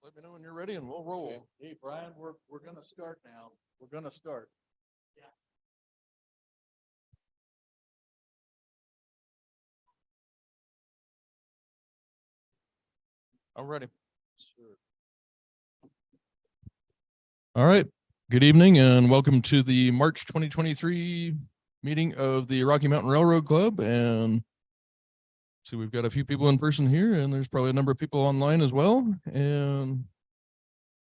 Let me know when you're ready and we'll roll. Hey, Brian, we're gonna start now. We're gonna start. I'm ready. All right. Good evening and welcome to the March 2023 meeting of the Rocky Mountain Railroad Club. And see, we've got a few people in person here and there's probably a number of people online as well. And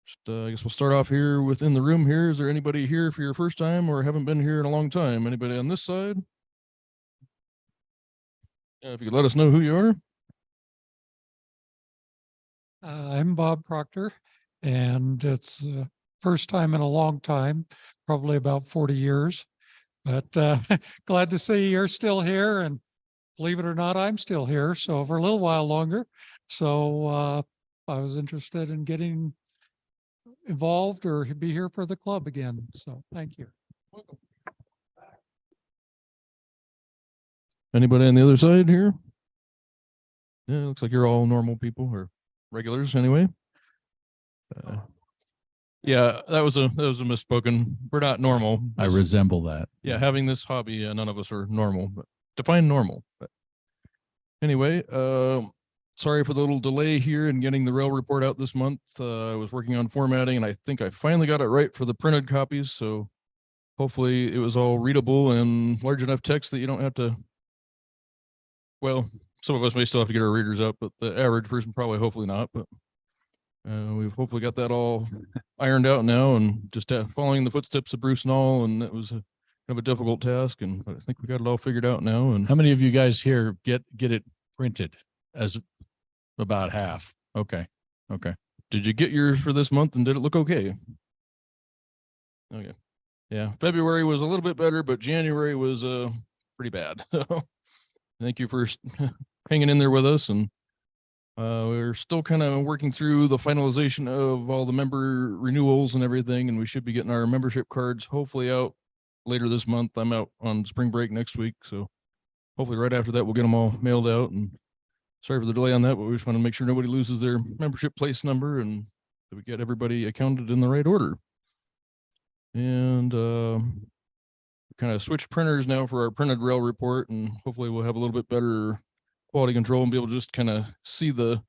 just, I guess we'll start off here within the room here. Is there anybody here for your first time or haven't been here in a long time? Anybody on this side? If you could let us know who you are. I'm Bob Proctor, and it's first time in a long time, probably about 40 years. But glad to see you're still here, and believe it or not, I'm still here. So for a little while longer. So I was interested in getting involved or be here for the club again. So thank you. Welcome. Anybody on the other side here? Yeah, it looks like you're all normal people or regulars anyway. Yeah, that was a misspoken. We're not normal. I resemble that. Yeah, having this hobby, none of us are normal, but define normal. But anyway, sorry for the little delay here in getting the rail report out this month. I was working on formatting and I think I finally got it right for the printed copies. So hopefully it was all readable and large enough text that you don't have to, well, some of us may still have to get our readers up, but the average person probably hopefully not. But we've hopefully got that all ironed out now and just following the footsteps of Bruce and all. And it was kind of a difficult task. And I think we got it all figured out now. And How many of you guys here get it printed? As about half. Okay. did you get yours for this month and did it look okay? Okay. Yeah. February was a little bit better, but January was pretty bad. Thank you for hanging in there with us. And we're still kind of working through the finalization of all the member renewals and everything. And we should be getting our membership cards hopefully out later this month. I'm out on spring break next week. So hopefully right after that, we'll get them all mailed out. And sorry for the delay on that, but we just want to make sure nobody loses their membership place number and that we get everybody accounted in the right order. And kind of switch printers now for our printed rail report, and hopefully we'll have a little bit better quality control and be able to just kind of see the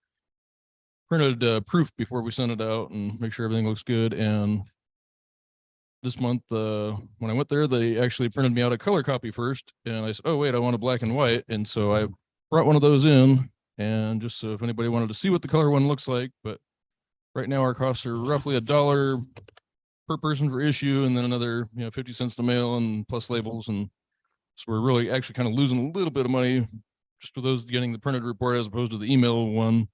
printed proof before we send it out and make sure everything looks good. And this month, when I went there, they actually printed me out a color copy first, and I said, oh wait, I want a black and white. And so I brought one of those in, and just so if anybody wanted to see what the color one looks like. But right now our costs are roughly $1 per person for issue, and then another 50 cents to mail and plus labels. And so we're really actually kind of losing a little bit of money just for those getting the printed report as opposed to the email one,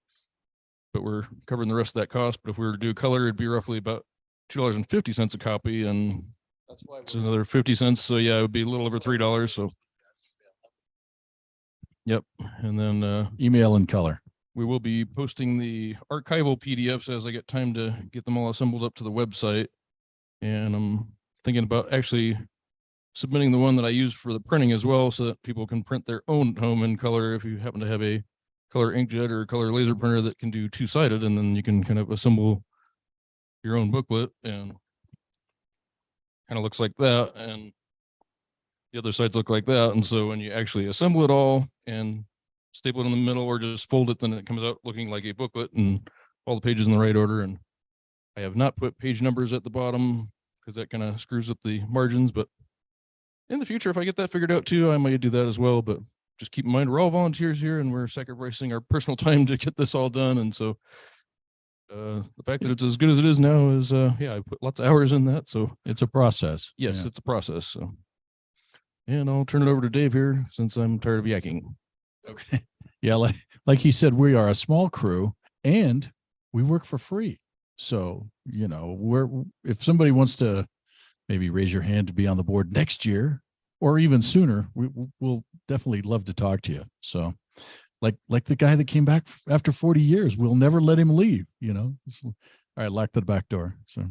but we're covering the rest of that cost. But if we were to do color, it'd be roughly about $2.50 a copy, and that's why it's another 50 cents. So yeah, it would be a little over $3. So yep. And then Email and color. we will be posting the archival PDFs as I get time to get them all assembled up to the website. And I'm thinking about actually submitting the one that I use for the printing as well, so that people can print their own at home in color if you happen to have a color inkjet or a color laser printer that can do two-sided, and then you can kind of assemble your own booklet and kind of looks like that. And the other sides look like that. And so when you actually assemble it all and staple it in the middle or just fold it, then it comes out looking like a booklet and all the pages in the right order. And I have not put page numbers at the bottom because that kind of screws up the margins, but in the future, if I get that figured out too, I might do that as well. But just keep in mind, we're all volunteers here and we're sacrificing our personal time to get this all done. And so the fact that it's as good as it is now is, yeah, I put lots of hours in that. So It's a process. yes, Yeah. it's a process. So, and I'll turn it over to Dave here since I'm tired of yakking. Okay. Yeah. Like he said, we are a small crew and we work for free. So, if somebody wants to maybe raise your hand to be on the board next year or even sooner, we'll definitely love to talk to you. So like the guy that came back after 40 years, we'll never let him leave, All right, lock the back door. So,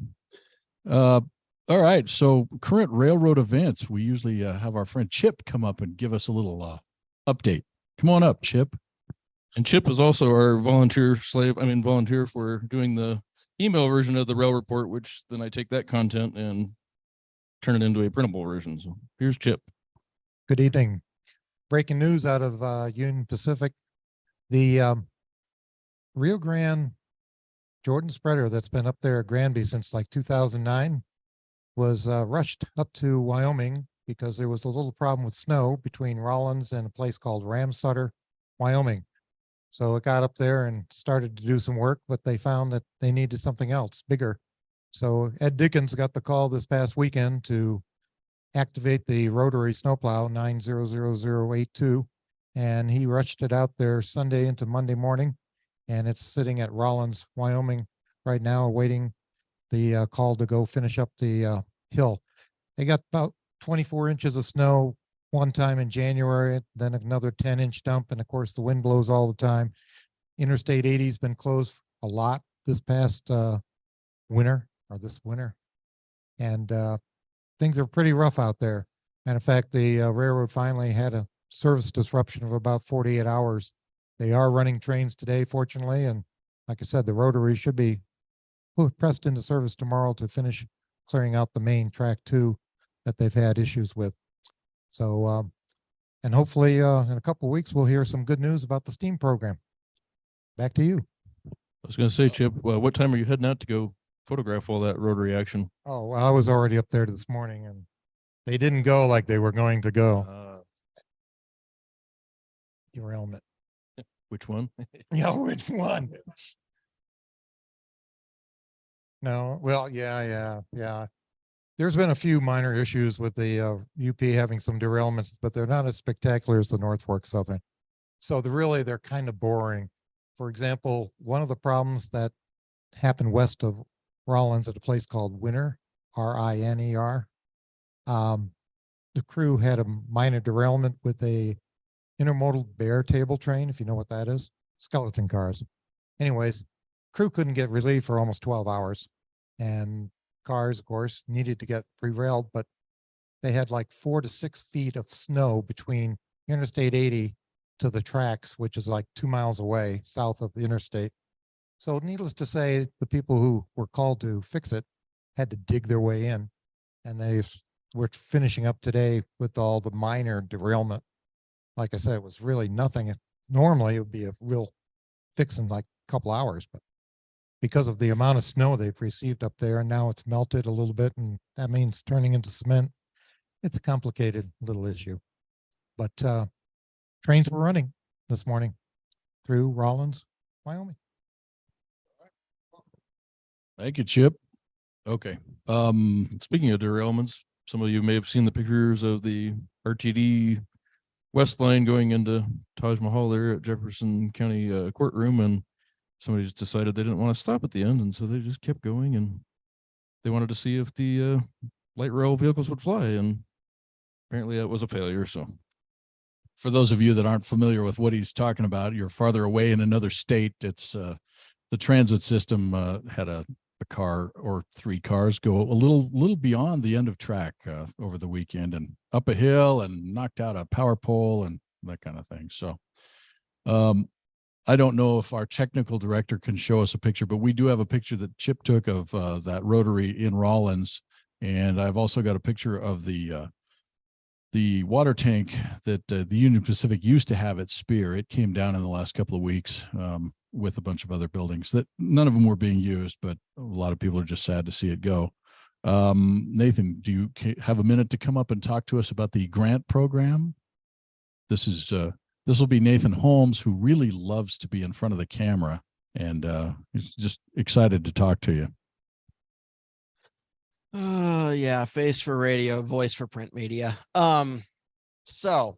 all right. So current railroad events, we usually have our friend Chip come up and give us a little update. Come on up, Chip. And Chip is also our volunteer for doing the email version of the rail report, which then I take that content and turn it into a printable version. So here's Chip. Good evening. Breaking news out of Union Pacific. The Rio Grande Jordan spreader that's been up there at Granby since like 2009 was rushed up to Wyoming because there was a little problem with snow between Rollins and a place called Ramsutter, Wyoming. So it got up there and started to do some work, but they found that they needed something else, bigger. So Ed Dickens got the call this past weekend to activate the rotary snowplow 900082, and he rushed it out there Sunday into Monday morning, and it's sitting at Rollins, Wyoming right now, awaiting the call to go finish up the hill. They got about 24 inches of snow one time in January, then another 10-inch dump, and of course the wind blows all the time. Interstate 80 has been closed a lot this past winter, and things are pretty rough out there. Matter of fact, the railroad finally had a service disruption of about 48 hours. They are running trains today, fortunately, and like I said, the rotary should be pressed into service tomorrow to finish clearing out the main track 2 that they've had issues with. So, and hopefully in a couple of weeks, we'll hear some good news about the STEAM program. Back to you. I was going to say, Chip, what time are you heading out to go photograph all that rotary action? Oh, well, I was already up there this morning, and they didn't go like they were going to go. Derailment. Which one? Yeah, which one? No, well, yeah. There's been a few minor issues with the UP having some derailments, but they're not as spectacular as the North Fork Southern. So they're kind of boring. For example, one of the problems that happened west of Rollins at a place called Winner, R-I-N-E-R. The crew had a minor derailment with a intermodal bear table train, if you know what that is, skeleton cars. Anyways, crew couldn't get relief for almost 12 hours. And cars, of course, needed to get pre-railed, but they had like 4 to 6 feet of snow between Interstate 80 to the tracks, which is like 2 miles away south of the interstate. So needless to say, the people who were called to fix it had to dig their way in, and they were finishing up today with all the minor derailment. Like I said, it was really nothing. Normally it would be a real fix in like a couple hours, but because of the amount of snow they've received up there, and now it's melted a little bit, and that means turning into cement. It's a complicated little issue, but trains were running this morning through Rollins, Wyoming. Thank you, Chip. Okay. Speaking of derailments, some of you may have seen the pictures of the RTD West Line going into Taj Mahal there at Jefferson County courtroom, and somebody just decided they didn't want to stop at the end, and so they just kept going, and they wanted to see if the light rail vehicles would fly, and apparently that was a failure. So for those of you that aren't familiar with what he's talking about, you're farther away in another state. It's the transit system had a car or 3 cars go a little beyond the end of track over the weekend and up a hill and knocked out a power pole and that kind of thing. So I don't know if our technical director can show us a picture, but we do have a picture that Chip took of that rotary in Rollins. And I've also got a picture of the water tank that the Union Pacific used to have at Spear. It came down in the last couple of weeks with a bunch of other buildings that none of them were being used, but a lot of people are just sad to see it go. Nathan, do you have a minute to come up and talk to us about the grant program? This will be Nathan Holmes, who really loves to be in front of the camera, and he's just excited to talk to you. Yeah, face for radio, voice for print media. So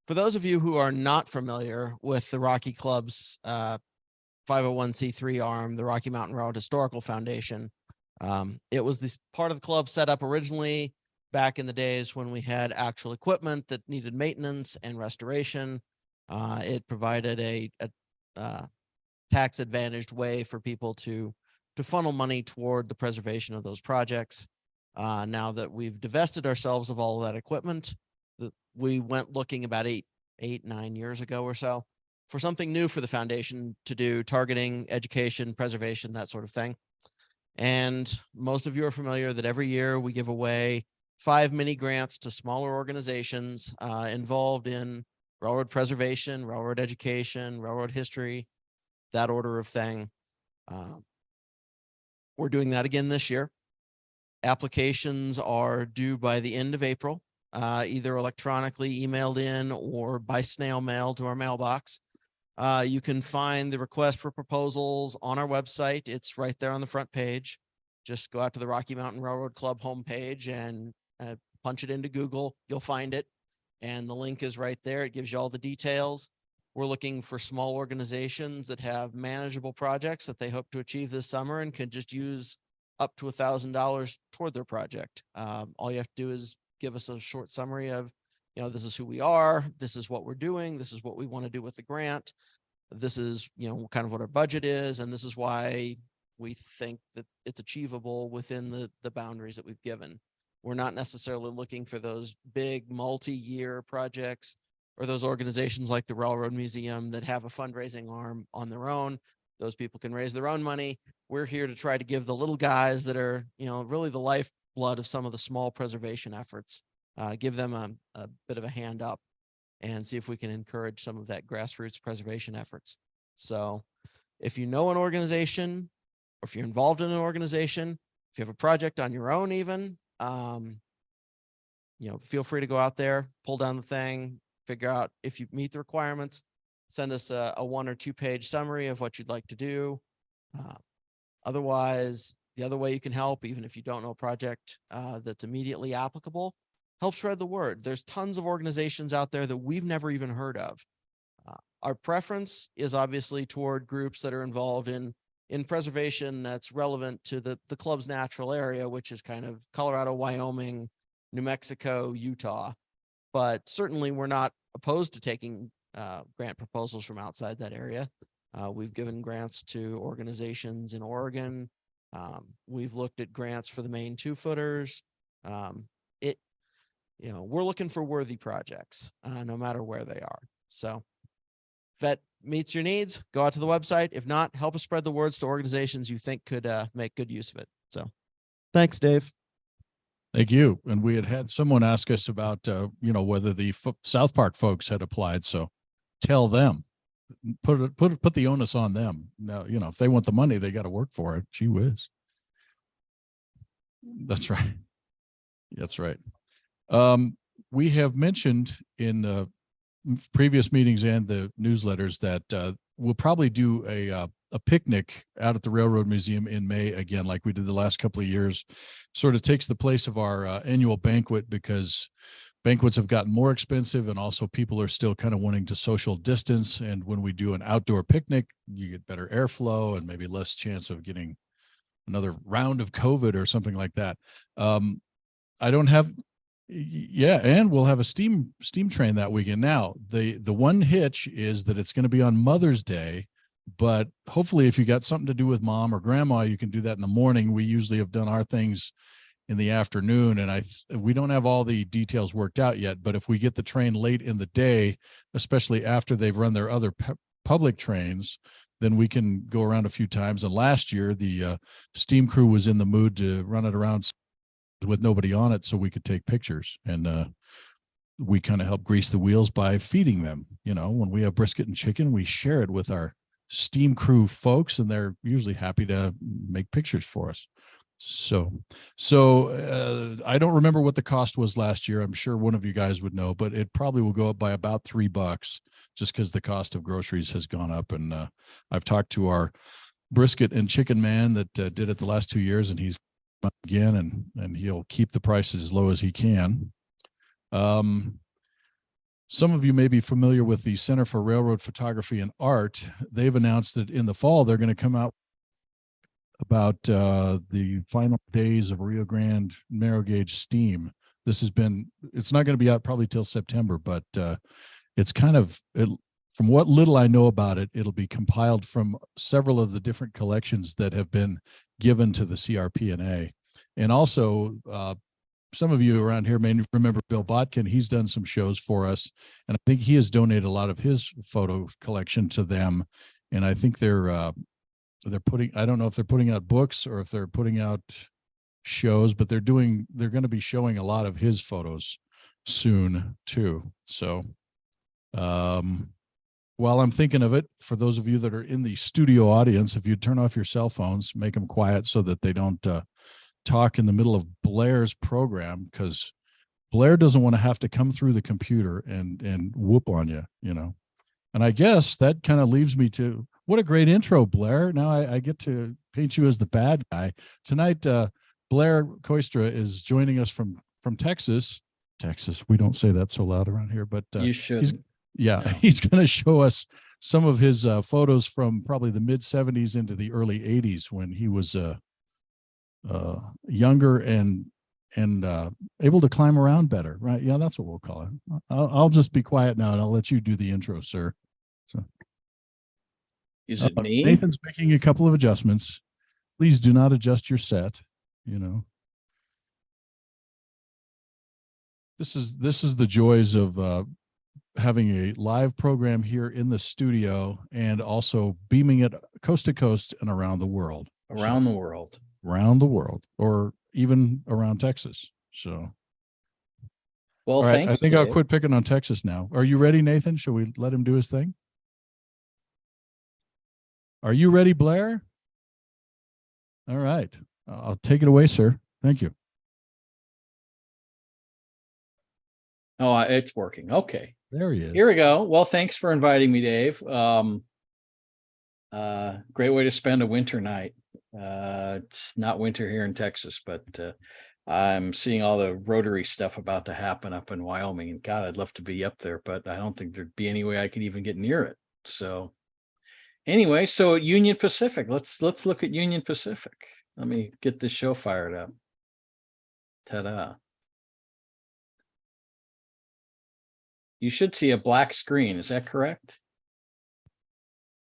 for those of you who are not familiar with the Rocky Club's 501c3 arm, the Rocky Mountain Railroad Historical Foundation, it was this part of the club set up originally back in the days when we had actual equipment that needed maintenance and restoration. It provided a tax advantaged way for people to funnel money toward the preservation of those projects. Now that we've divested ourselves of all of that equipment, we went looking about 9 years ago or so for something new for the foundation to do, targeting education, preservation, that sort of thing. And most of you are familiar that every year we give away 5 mini grants to smaller organizations involved in railroad preservation, railroad education, railroad history, that order of thing. We're doing that again this year. Applications are due by the end of April, either electronically emailed in or by snail mail to our mailbox. You can find the request for proposals on our website. It's right there on the front page. Just go out to the Rocky Mountain Railroad Club homepage and punch it into Google. You'll find it. And the link is right there. It gives you all the details. We're looking for small organizations that have manageable projects that they hope to achieve this summer and can just use up to $1,000 toward their project. All you have to do is give us a short summary of, this is who we are, this is what we're doing, this is what we want to do with the grant, this is, kind of what our budget is, and this is why we think that it's achievable within the boundaries that we've given. We're not necessarily looking for those big multi-year projects or those organizations like the Railroad Museum that have a fundraising arm on their own. Those people can raise their own money. We're here to try to give the little guys that are, really the lifeblood of some of the small preservation efforts, give them a bit of a hand up and see if we can encourage some of that grassroots preservation efforts. So if you know an organization, or if you're involved in an organization, if you have a project on your own even, feel free to go out there, pull down the thing, figure out if you meet the requirements, send us a 1 or 2 page summary of what you'd like to do. Otherwise, the other way you can help, even if you don't know a project that's immediately applicable, help spread the word. There's tons of organizations out there that we've never even heard of. Our preference is obviously toward groups that are involved in preservation that's relevant to the club's natural area, which is kind of Colorado, Wyoming, New Mexico, Utah. But certainly we're not opposed to taking grant proposals from outside that area. We've given grants to organizations in Oregon. We've looked at grants for the Maine 2-footers. We're looking for worthy projects, no matter where they are. So if that meets your needs, go out to the website. If not, help us spread the words to organizations you think could make good use of it. So thanks, Dave. Thank you. And we had someone ask us about, whether the South Park folks had applied. So tell them, put the onus on them. Now, if they want the money, they got to work for it. Gee whiz. That's right. That's right. We have mentioned in previous meetings and the newsletters that we'll probably do a picnic out at the Railroad Museum in May again, like we did the last couple of years. Sort of takes the place of our annual banquet, because banquets have gotten more expensive, and also people are still kind of wanting to social distance. And when we do an outdoor picnic, you get better airflow and maybe less chance of getting another round of COVID or something like that. I don't have. Yeah, and we'll have a steam train that weekend. Now, the one hitch is that it's going to be on Mother's Day, but hopefully if you got something to do with mom or grandma, you can do that in the morning. We usually have done our things in the afternoon, and we don't have all the details worked out yet, but if we get the train late in the day, especially after they've run their other public trains, then we can go around a few times. And last year, the steam crew was in the mood to run it around with nobody on it so we could take pictures, and we kind of help grease the wheels by feeding them. When we have brisket and chicken, we share it with our steam crew folks, and they're usually happy to make pictures for us. So I don't remember what the cost was last year. I'm sure one of you guys would know, but it probably will go up by about $3, just because the cost of groceries has gone up. And I've talked to our brisket and chicken man that did it the last 2 years, and he's again, and he'll keep the prices as low as he can. Some of you may be familiar with the Center for Railroad Photography and Art. They've announced that in the fall they're going to come out about the final days of Rio Grande narrow gauge steam. It's not going to be out probably till September, but it's kind of, from what little I know about it, it'll be compiled from several of the different collections that have been given to the CRP&A. And also, some of you around here may remember Bill Botkin. He's done some shows for us, and I think he has donated a lot of his photo collection to them. And I think they're I don't know if they're putting out books or if they're putting out shows, but they're going to be showing a lot of his photos soon too. So, while I'm thinking of it, for those of you that are in the studio audience, if you turn off your cell phones, make them quiet so that they don't talk in the middle of Blair's program, because Blair doesn't want to have to come through the computer and whoop on you, you know. And I guess that kind of leaves me to, what a great intro, Blair. Now I get to paint you as the bad guy. Tonight, Blair Kooistra is joining us from Texas. Texas, we don't say that so loud around here, but You should. yeah, No. he's going to show us some of his photos from probably the mid 70s into the early 80s when he was younger and able to climb around better, right? Yeah, that's what we'll call it. I'll just be quiet now and I'll let you do the intro, sir. So, Is it me? Nathan's making a couple of adjustments. Please do not adjust your set. You know, this is the joys of having a live program here in the studio and also beaming it coast to coast and around the world. Around the world. Around the world, or even around Texas. So, Well, all right, thanks. I think I'll Dave. quit picking on Texas now. Are you ready, Nathan? Shall we let him do his thing? Are you ready, Blair? All right. I'll take it away, sir. Thank you. Oh, it's working. Okay. There he is. Here we go. Well, thanks for inviting me, Dave. Great way to spend a winter night. It's not winter here in Texas, but I'm seeing all the Rotary stuff about to happen up in Wyoming. And God, I'd love to be up there, but I don't think there'd be any way I could even get near it. So anyway, so Union Pacific, let's look at Union Pacific. Let me get this show fired up. Ta-da. You should see a black screen. Is that correct?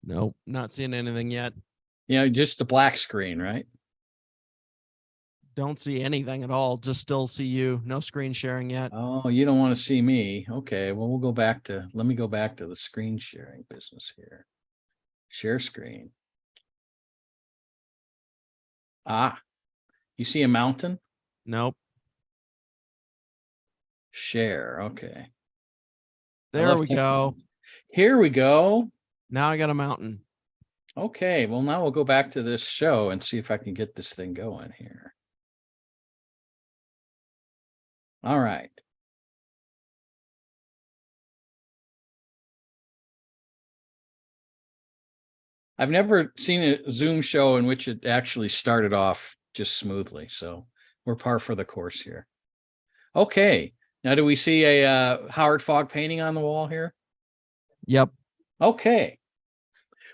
Nope, not seeing anything yet. Yeah, just a black screen, right? Don't see anything at all. Just still see you. No screen sharing yet. Oh, you don't want to see me. Okay, well, let me go back to the screen sharing business here. Share screen. Ah, you see a mountain? Nope. Share, okay. I There love we tech- go. Here we go. Now I got a mountain. Okay, well, now we'll go back to this show and see if I can get this thing going here. All right. I've never seen a Zoom show in which it actually started off just smoothly, so we're par for the course here. Okay, now do we see a Howard Fogg painting on the wall here? Yep. Okay.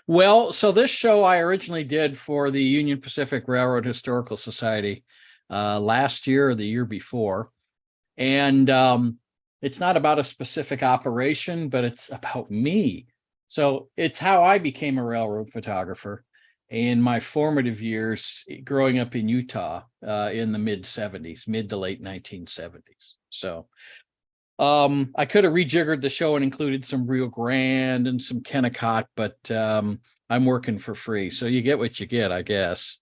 Well, so this show I originally did for the Union Pacific Railroad Historical Society last year or the year before. And it's not about a specific operation, but it's about me. So it's how I became a railroad photographer in my formative years growing up in Utah in the mid to late 1970s. So I could have rejiggered the show and included some Rio Grande and some Kennecott, but I'm working for free. So you get what you get, I guess.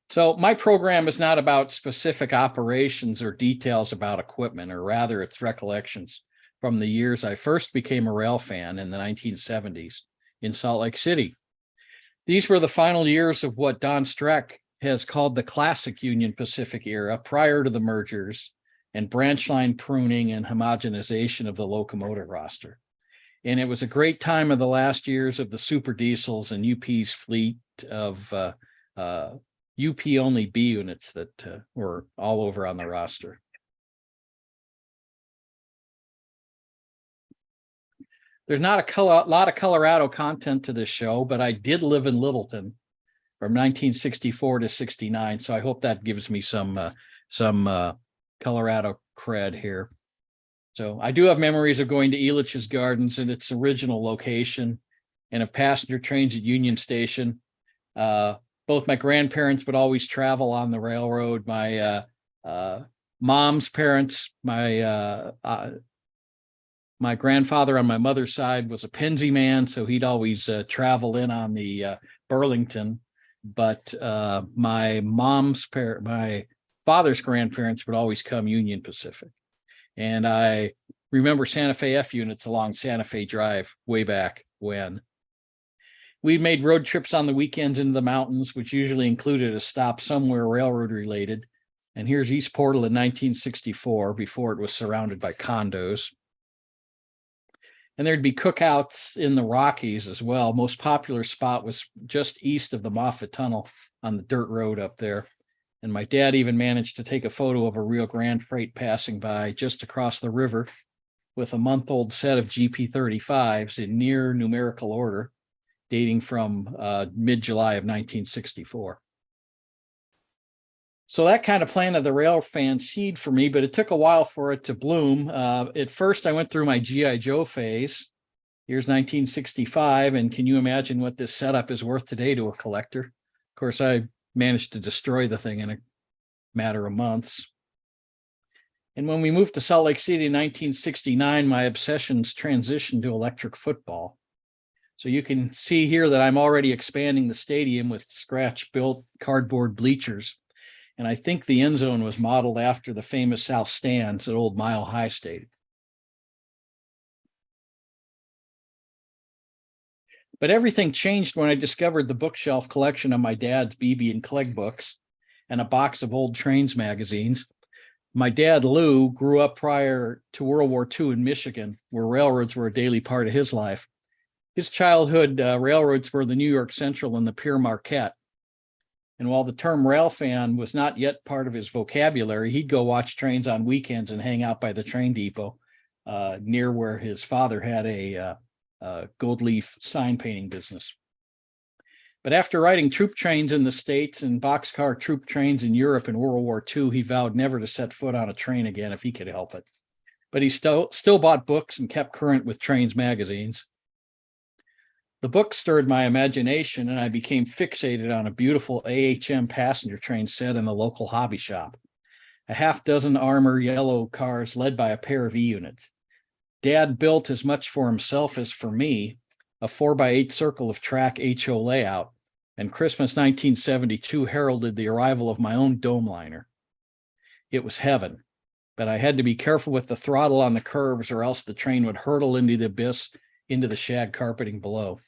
So my program is not about specific operations or details about equipment, or rather its recollections from the years I first became a rail fan in the 1970s in Salt Lake City. These were the final years of what Don Streck has called the classic Union Pacific era, prior to the mergers and branch line pruning and homogenization of the locomotive roster. And it was a great time of the last years of the super diesels and UP's fleet of UP only B units that were all over on the roster. There's not a lot of Colorado content to this show, but I did live in Littleton from 1964 to 69. So I hope that gives me some Colorado cred here. So I do have memories of going to Elitch's Gardens in its original location, and of passenger trains at Union Station. Both my grandparents would always travel on the railroad. My mom's parents, my My grandfather on my mother's side was a Pennsy man, so he'd always travel in on the Burlington. But my father's grandparents would always come Union Pacific. And I remember Santa Fe F units along Santa Fe Drive way back when. We made road trips on the weekends into the mountains, which usually included a stop somewhere railroad related. And here's East Portal in 1964, before it was surrounded by condos. And there'd be cookouts in the Rockies as well. Most popular spot was just east of the Moffett Tunnel on the dirt road up there. And my dad even managed to take a photo of a Rio Grande freight passing by just across the river with a month-old set of GP35s in near numerical order, dating from mid-July of 1964. So that kind of planted the railfan seed for me, but it took a while for it to bloom. At first, I went through my G.I. Joe phase. Here's 1965, and can you imagine what this setup is worth today to a collector? Of course, I managed to destroy the thing in a matter of months. And when we moved to Salt Lake City in 1969, my obsessions transitioned to electric football. So you can see here that I'm already expanding the stadium with scratch-built cardboard bleachers. And I think the end zone was modeled after the famous South Stands at Old Mile High Stadium. But everything changed when I discovered the bookshelf collection of my dad's Beebe and Clegg books and a box of old Trains magazines. My dad, Lou, grew up prior to World War II in Michigan, where railroads were a daily part of his life. His childhood railroads were the New York Central and the Pier Marquette. And while the term railfan was not yet part of his vocabulary, he'd go watch trains on weekends and hang out by the train depot near where his father had a gold leaf sign painting business. But after riding troop trains in the States and boxcar troop trains in Europe in World War II, he vowed never to set foot on a train again if he could help it. But he still bought books and kept current with Trains magazines. The book stirred my imagination, and I became fixated on a beautiful AHM passenger train set in the local hobby shop. A half dozen armor yellow cars led by a pair of E-units. Dad built as much for himself as for me, a 4x8 circle of track HO layout, and Christmas 1972 heralded the arrival of my own dome liner. It was heaven, but I had to be careful with the throttle on the curves or else the train would hurtle into the abyss, into the shag carpeting below.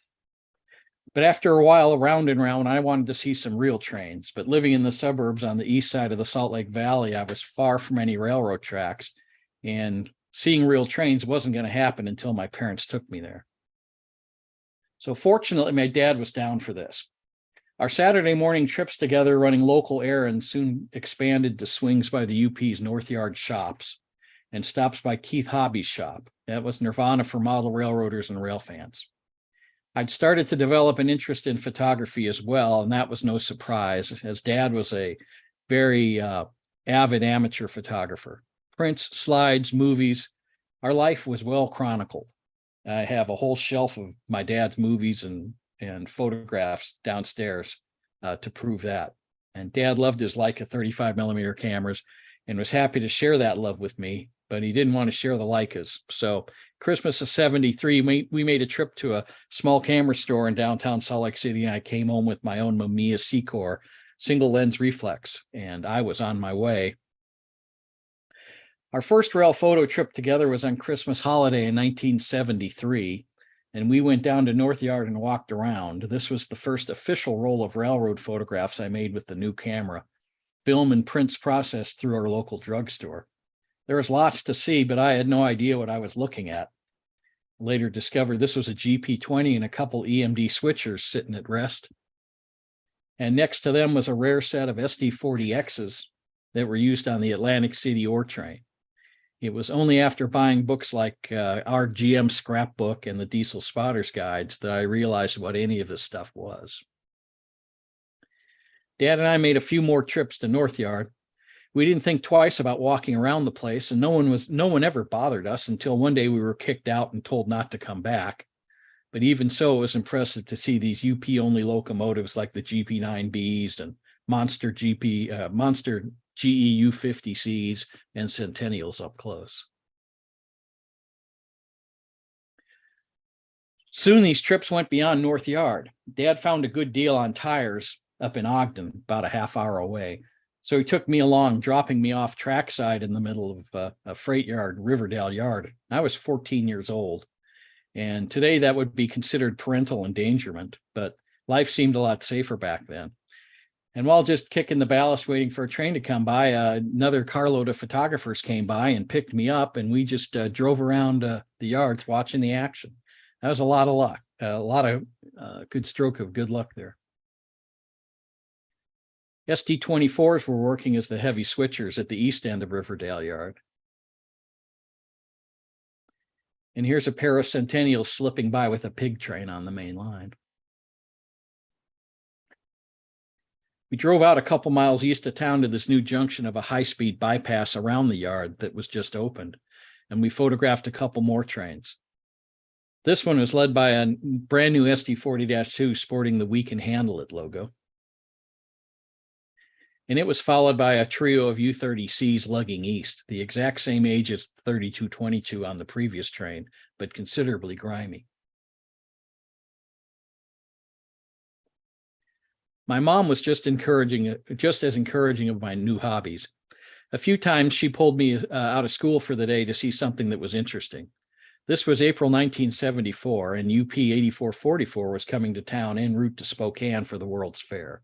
But after a while, round and round, I wanted to see some real trains. But living in the suburbs on the east side of the Salt Lake Valley, I was far from any railroad tracks, and seeing real trains wasn't going to happen until my parents took me there. So fortunately, my dad was down for this. Our Saturday morning trips together running local errands soon expanded to swings by the UP's North Yard shops and stops by Keith Hobby's shop. That was nirvana for model railroaders and railfans. I'd started to develop an interest in photography as well, and that was no surprise, as Dad was a very avid amateur photographer. Prints, slides, movies, our life was well chronicled. I have a whole shelf of my dad's movies and photographs downstairs to prove that. And Dad loved his Leica 35mm cameras and was happy to share that love with me, but he didn't want to share the Leicas. So Christmas of 73, we made a trip to a small camera store in downtown Salt Lake City, and I came home with my own Mamiya Secor single lens reflex, and I was on my way. Our first rail photo trip together was on Christmas holiday in 1973, and we went down to North Yard and walked around. This was the first official roll of railroad photographs I made with the new camera. Film and prints processed through our local drugstore. There was lots to see, but I had no idea what I was looking at. Later discovered this was a GP20 and a couple EMD switchers sitting at rest. And next to them was a rare set of SD40Xs that were used on the Atlantic City ore train. It was only after buying books like our GM scrapbook and the Diesel Spotters Guides that I realized what any of this stuff was. Dad and I made a few more trips to North Yard. We didn't think twice about walking around the place, and no one ever bothered us until one day we were kicked out and told not to come back. But even so, it was impressive to see these UP-only locomotives like the GP9Bs and Monster GEU50Cs and Centennials up close. Soon these trips went beyond North Yard. Dad found a good deal on tires up in Ogden, about a half hour away. So he took me along, dropping me off trackside in the middle of a freight yard, Riverdale Yard. I was 14 years old. And today that would be considered parental endangerment, but life seemed a lot safer back then. And while just kicking the ballast, waiting for a train to come by, another carload of photographers came by and picked me up, and we just drove around the yards watching the action. That was a lot of luck, a lot of good stroke of good luck there. SD-24s were working as the heavy switchers at the east end of Riverdale Yard. And here's a pair of Centennials slipping by with a pig train on the main line. We drove out a couple miles east of town to this new junction of a high-speed bypass around the yard that was just opened, and we photographed a couple more trains. This one was led by a brand new SD-40-2 sporting the "We Can Handle It" logo. And it was followed by a trio of U-30Cs lugging east, the exact same age as the 3222 on the previous train, but considerably grimy. My mom was just as encouraging of my new hobbies. A few times she pulled me out of school for the day to see something that was interesting. This was April 1974, and UP 8444 was coming to town en route to Spokane for the World's Fair.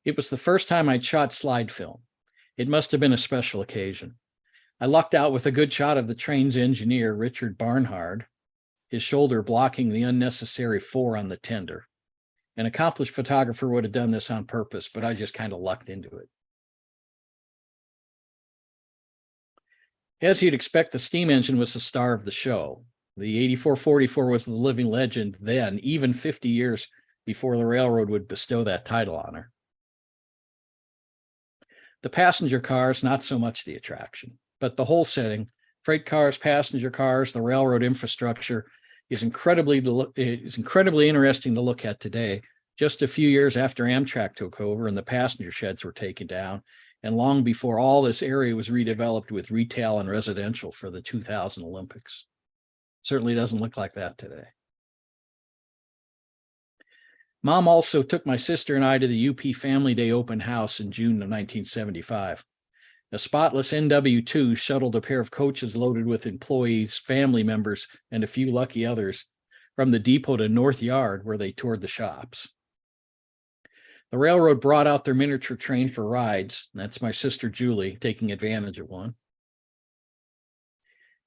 It was the first time I'd shot slide film. It must have been a special occasion. I lucked out with a good shot of the train's engineer, Richard Barnhard, his shoulder blocking the unnecessary 4 on the tender. An accomplished photographer would have done this on purpose, but I just kind of lucked into it. As you'd expect, the steam engine was the star of the show. The 8444 was the living legend then, even 50 years before the railroad would bestow that title on her. The passenger cars, not so much the attraction, but the whole setting, freight cars, passenger cars, the railroad infrastructure is incredibly interesting to look at today, just a few years after Amtrak took over and the passenger sheds were taken down, and long before all this area was redeveloped with retail and residential for the 2000 Olympics. Certainly doesn't look like that today. Mom also took my sister and I to the UP Family Day open house in June of 1975. A spotless NW2 shuttled a pair of coaches loaded with employees, family members, and a few lucky others from the depot to North Yard, where they toured the shops. The railroad brought out their miniature train for rides. That's my sister Julie taking advantage of one.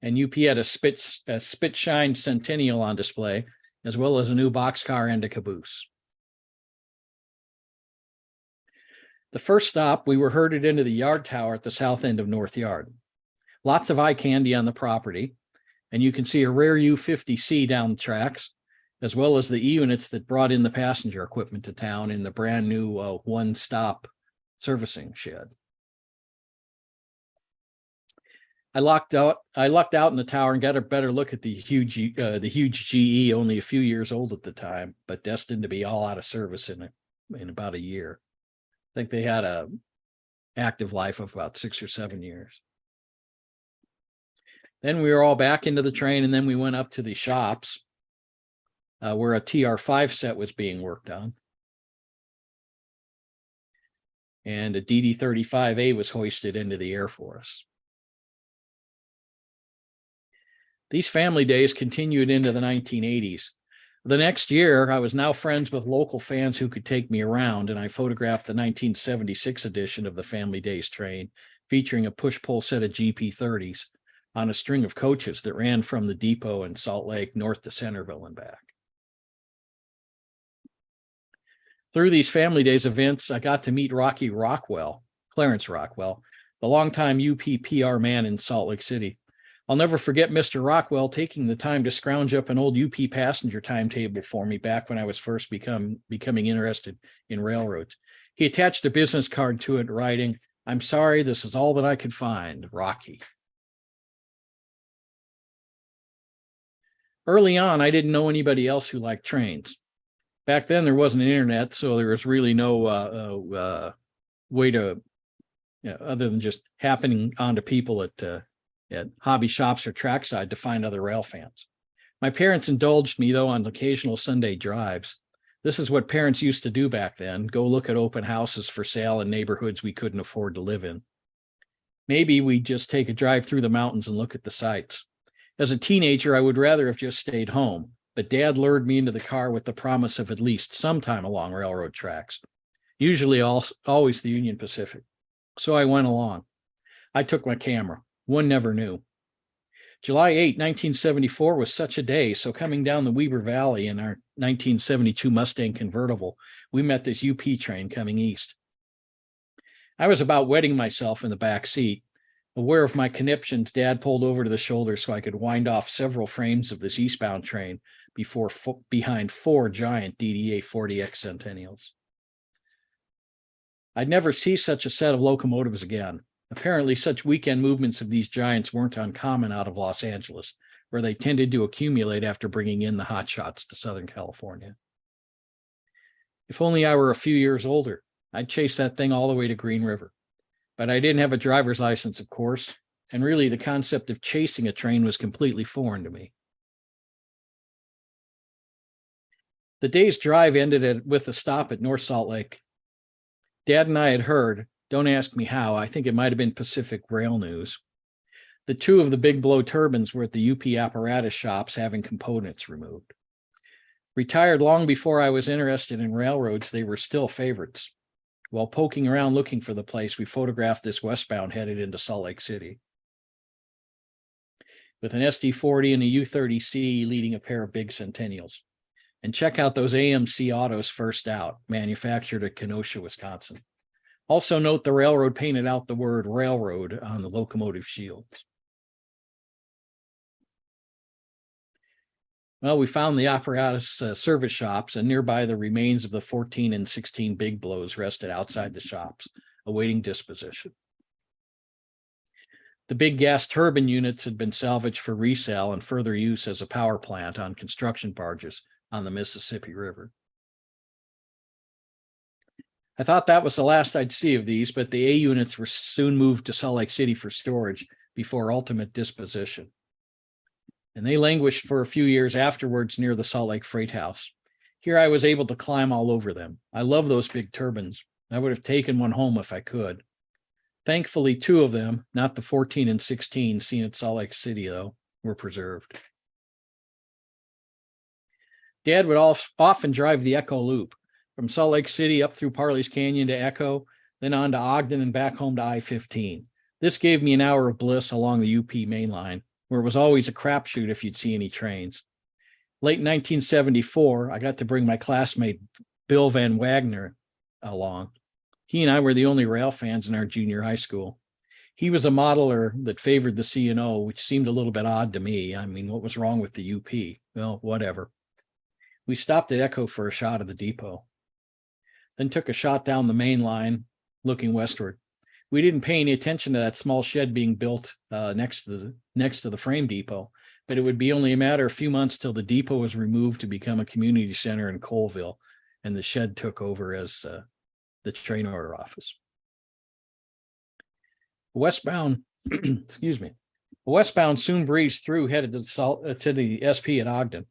And UP had a spit shine Centennial on display, as well as a new boxcar and a caboose. The first stop, we were herded into the yard tower at the south end of North Yard. Lots of eye candy on the property, and you can see a rare U-50C down the tracks, as well as the E-units that brought in the passenger equipment to town in the brand new one-stop servicing shed. I lucked out in the tower and got a better look at the huge GE, only a few years old at the time, but destined to be all out of service in about a year. I think they had a active life of about 6 or 7 years. Then we were all back into the train, and then we went up to the shops where a TR5 set was being worked on. And a DD-35A was hoisted into the air for us. These family days continued into the 1980s. The next year, I was now friends with local fans who could take me around, and I photographed the 1976 edition of the Family Days train, featuring a push-pull set of GP30s on a string of coaches that ran from the depot in Salt Lake north to Centerville and back. Through these Family Days events, I got to meet Clarence Rockwell, the longtime UP PR man in Salt Lake City. I'll never forget Mr. Rockwell taking the time to scrounge up an old UP passenger timetable for me back when I was first becoming interested in railroads. He attached a business card to it writing, "I'm sorry, this is all that I could find, Rocky." Early on, I didn't know anybody else who liked trains. Back then, there wasn't an internet, so there was really no way to, other than just happening onto people at hobby shops or trackside to find other rail fans. My parents indulged me, though, on occasional Sunday drives. This is what parents used to do back then, go look at open houses for sale in neighborhoods we couldn't afford to live in. Maybe we'd just take a drive through the mountains and look at the sights. As a teenager, I would rather have just stayed home, but Dad lured me into the car with the promise of at least some time along railroad tracks, usually always the Union Pacific. So I went along. I took my camera. One never knew. July 8, 1974 was such a day, so coming down the Weber Valley in our 1972 Mustang convertible, we met this UP train coming east. I was about wetting myself in the back seat. Aware of my conniptions, Dad pulled over to the shoulder so I could wind off several frames of this eastbound train behind 4 giant DDA 40X Centennials. I'd never see such a set of locomotives again. Apparently, such weekend movements of these giants weren't uncommon out of Los Angeles, where they tended to accumulate after bringing in the hotshots to Southern California. If only I were a few years older, I'd chase that thing all the way to Green River. But I didn't have a driver's license, of course, and really the concept of chasing a train was completely foreign to me. The day's drive ended with a stop at North Salt Lake. Dad and I had heard, don't ask me how, I think it might have been Pacific Rail News. The 2 of the big blow turbines were at the UP apparatus shops having components removed. Retired long before I was interested in railroads, they were still favorites. While poking around looking for the place, we photographed this westbound headed into Salt Lake City, with an SD40 and a U30C leading a pair of big Centennials. And check out those AMC autos first out, manufactured at Kenosha, Wisconsin. Also note the railroad painted out the word railroad on the locomotive shields. Well, we found the apparatus service shops, and nearby the remains of the 14 and 16 big blows rested outside the shops, awaiting disposition. The big gas turbine units had been salvaged for resale and further use as a power plant on construction barges on the Mississippi River. I thought that was the last I'd see of these, but the A units were soon moved to Salt Lake City for storage before ultimate disposition. And they languished for a few years afterwards near the Salt Lake Freight House. Here I was able to climb all over them. I love those big turbines. I would have taken one home if I could. Thankfully, 2 of them, not the 14 and 16 seen at Salt Lake City, though, were preserved. Dad would often drive the Echo Loop from Salt Lake City up through Parley's Canyon to Echo, then on to Ogden and back home to I-15. This gave me an hour of bliss along the UP main line, where it was always a crapshoot if you'd see any trains. Late 1974, I got to bring my classmate Bill Van Wagner along. He and I were the only rail fans in our junior high school. He was a modeler that favored the C&O, which seemed a little bit odd to me. I mean, what was wrong with the UP? Well, whatever. We stopped at Echo for a shot of the depot, then took a shot down the main line, looking westward. We didn't pay any attention to that small shed being built next to the frame depot, but it would be only a matter of a few months till the depot was removed to become a community center in Colville, and the shed took over as the train order office. Westbound, excuse me, westbound soon breezed through, headed to the SP at Ogden.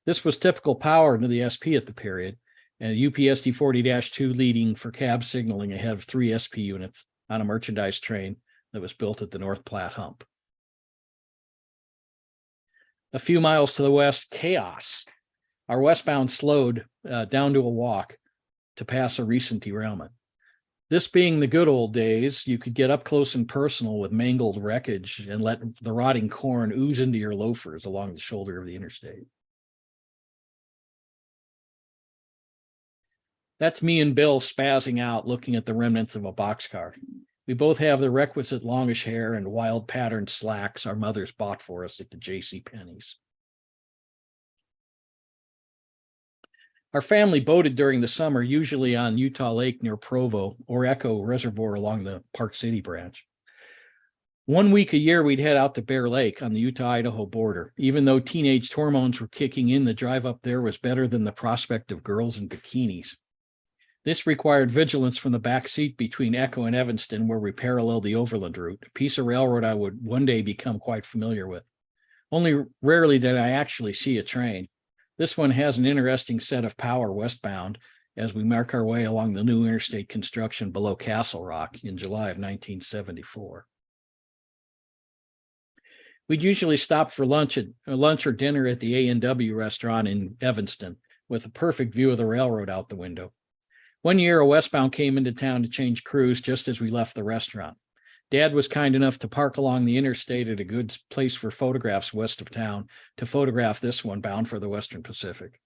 This was typical power into the SP at the period, and a UPSD 40-2 leading for cab signaling ahead of 3 SP units on a merchandise train that was built at the North Platte hump. A few miles to the west, chaos. Our westbound slowed down to a walk to pass a recent derailment. This being the good old days, you could get up close and personal with mangled wreckage and let the rotting corn ooze into your loafers along the shoulder of the interstate. That's me and Bill spazzing out, looking at the remnants of a boxcar. We both have the requisite longish hair and wild patterned slacks our mothers bought for us at the J.C. Penney's. Our family boated during the summer, usually on Utah Lake near Provo or Echo Reservoir along the Park City branch. 1 week a year, we'd head out to Bear Lake on the Utah-Idaho border. Even though teenage hormones were kicking in, the drive up there was better than the prospect of girls in bikinis. This required vigilance from the back seat between Echo and Evanston, where we paralleled the overland route, a piece of railroad I would one day become quite familiar with. Only rarely did I actually see a train. This one has an interesting set of power westbound as we mark our way along the new interstate construction below Castle Rock in July of 1974. We'd usually stop for lunch or dinner at the A&W restaurant in Evanston with a perfect view of the railroad out the window. One year, a westbound came into town to change crews just as we left the restaurant. Dad was kind enough to park along the interstate at a good place for photographs west of town to photograph this one bound for the Western Pacific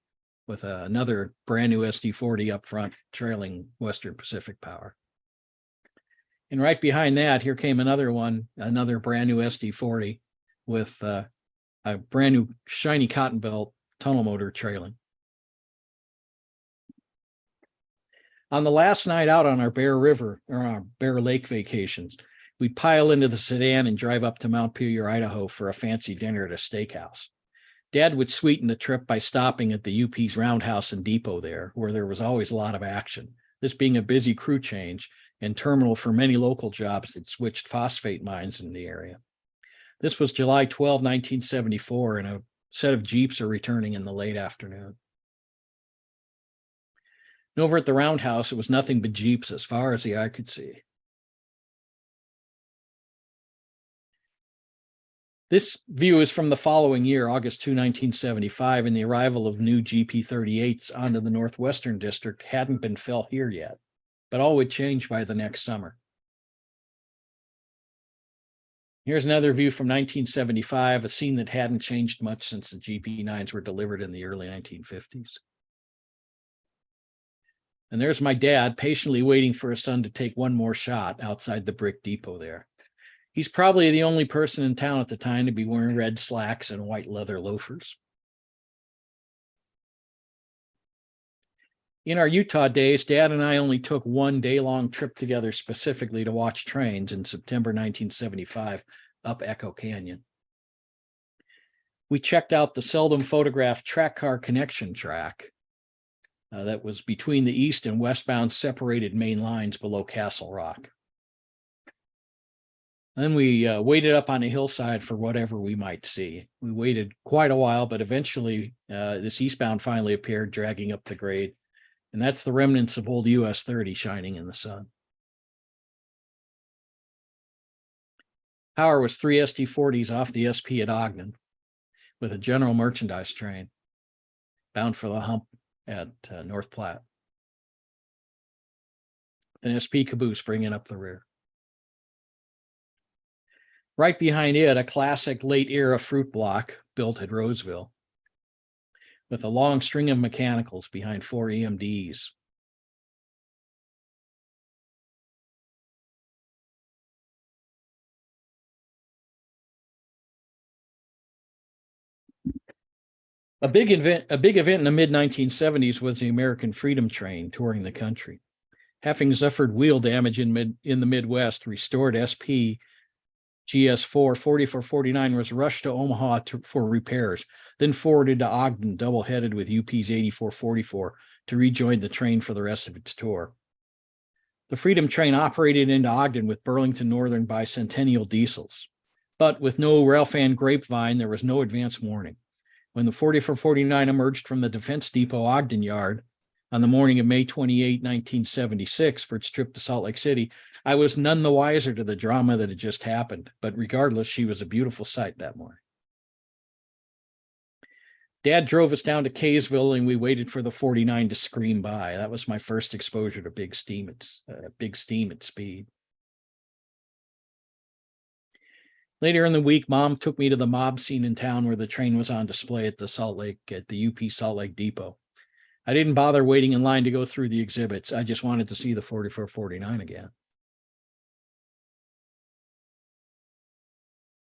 with another brand new SD40 up front trailing Western Pacific Power. And right behind that, here came another one, another brand new SD40 with a brand new shiny cotton belt tunnel motor trailing. On the last night out on our Bear River or our Bear Lake vacations, we'd pile into the sedan and drive up to Mount Pelier, Idaho for a fancy dinner at a steakhouse. Dad would sweeten the trip by stopping at the UP's roundhouse and depot there, where there was always a lot of action, this being a busy crew change and terminal for many local jobs that switched phosphate mines in the area. This was July 12, 1974, and a set of Jeeps are returning in the late afternoon. And over at the roundhouse, it was nothing but Jeeps as far as the eye could see. This view is from the following year, August 2, 1975, and the arrival of new GP38s onto the Northwestern District hadn't been felt here yet, but all would change by the next summer. Here's another view from 1975, a scene that hadn't changed much since the GP9s were delivered in the early 1950s. And there's my dad patiently waiting for his son to take one more shot outside the brick depot there. He's probably the only person in town at the time to be wearing red slacks and white leather loafers. In our Utah days, Dad and I only took one day-long trip together specifically to watch trains in September 1975 up Echo Canyon. We checked out the seldom photographed track car connection track that was between the east and westbound separated main lines below Castle Rock. Then we waited up on a hillside for whatever we might see. We waited quite a while, but eventually this eastbound finally appeared, dragging up the grade. And that's the remnants of old US 30 shining in the sun. Power was 3 SD40s off the SP at Ogden with a general merchandise train bound for the hump at North Platte. With an SP caboose bringing up the rear. Right behind it, a classic late-era fruit block built at Roseville with a long string of mechanicals behind 4 EMDs. A big event in the mid-1970s was the American Freedom Train touring the country. Having suffered wheel damage in the Midwest, restored SP GS4 4449 was rushed to Omaha for repairs, then forwarded to Ogden, double-headed with UP's 8444 to rejoin the train for the rest of its tour. The Freedom Train operated into Ogden with Burlington Northern bicentennial diesels, but with no railfan grapevine, there was no advance warning. When the 4449 emerged from the Defense Depot Ogden Yard on the morning of May 28, 1976 for its trip to Salt Lake City, I was none the wiser to the drama that had just happened, but regardless, she was a beautiful sight that morning. Dad drove us down to Kaysville and we waited for the 49 to scream by. That was my first exposure to big steam at speed. Later in the week, Mom took me to the mob scene in town where the train was on display at the UP Salt Lake Depot. I didn't bother waiting in line to go through the exhibits. I just wanted to see the 4449 again.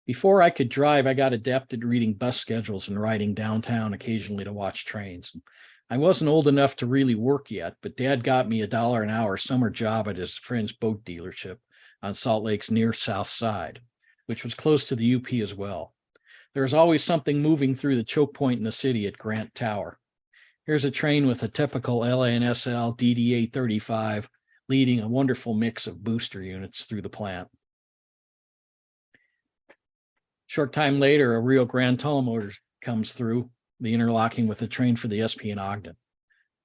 Before I could drive, I got adept at reading bus schedules and riding downtown occasionally to watch trains. I wasn't old enough to really work yet, but Dad got me $1 an hour summer job at his friend's boat dealership on Salt Lake's near south side, which was close to the UP as well. There was always something moving through the choke point in the city at Grant Tower. Here's a train with a typical LANSL DD 835 leading a wonderful mix of booster units through the plant. Short time later, a Rio Grande tunnel motor comes through, the interlocking with the train for the SP in Ogden.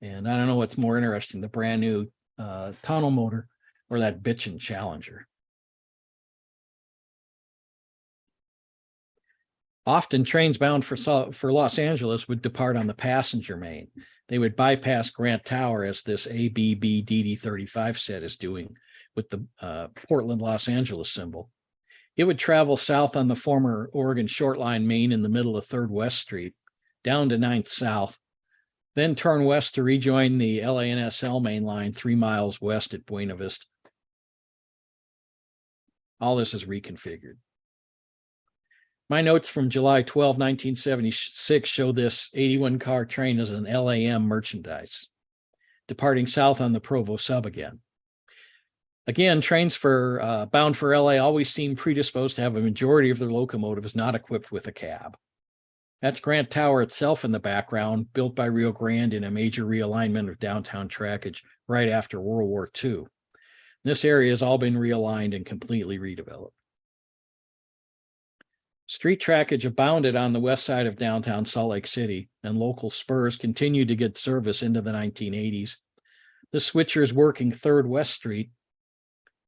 And I don't know what's more interesting, the brand new tunnel motor or that bitchin' Challenger. Often trains bound for Los Angeles would depart on the passenger main. They would bypass Grant Tower, as this ABB DD35 set is doing with the Portland Los Angeles symbol. It would travel south on the former Oregon Short Line main in the middle of 3rd West Street, down to 9th South, then turn west to rejoin the LANSL main line 3 miles west at Buena Vista. All this is reconfigured. My notes from July 12, 1976 show this 81-car train as an LAM merchandise, departing south on the Provo sub again. Again, trains bound for LA always seem predisposed to have a majority of their locomotives not equipped with a cab. That's Grant Tower itself in the background, built by Rio Grande in a major realignment of downtown trackage right after World War II. This area has all been realigned and completely redeveloped. Street trackage abounded on the west side of downtown Salt Lake City, and local spurs continued to get service into the 1980s. The switcher is working 3rd West Street.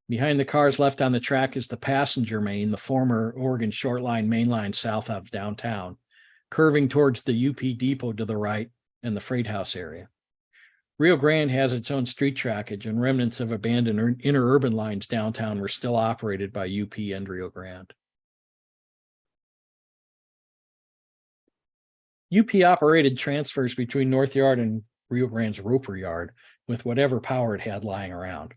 Behind the cars left on the track is the passenger main, the former Oregon Short Line main line south of downtown, curving towards the UP depot to the right and the freight house area. Rio Grande has its own street trackage, and remnants of abandoned interurban lines downtown were still operated by UP and Rio Grande. UP operated transfers between North Yard and Rio Grande's Roper Yard with whatever power it had lying around.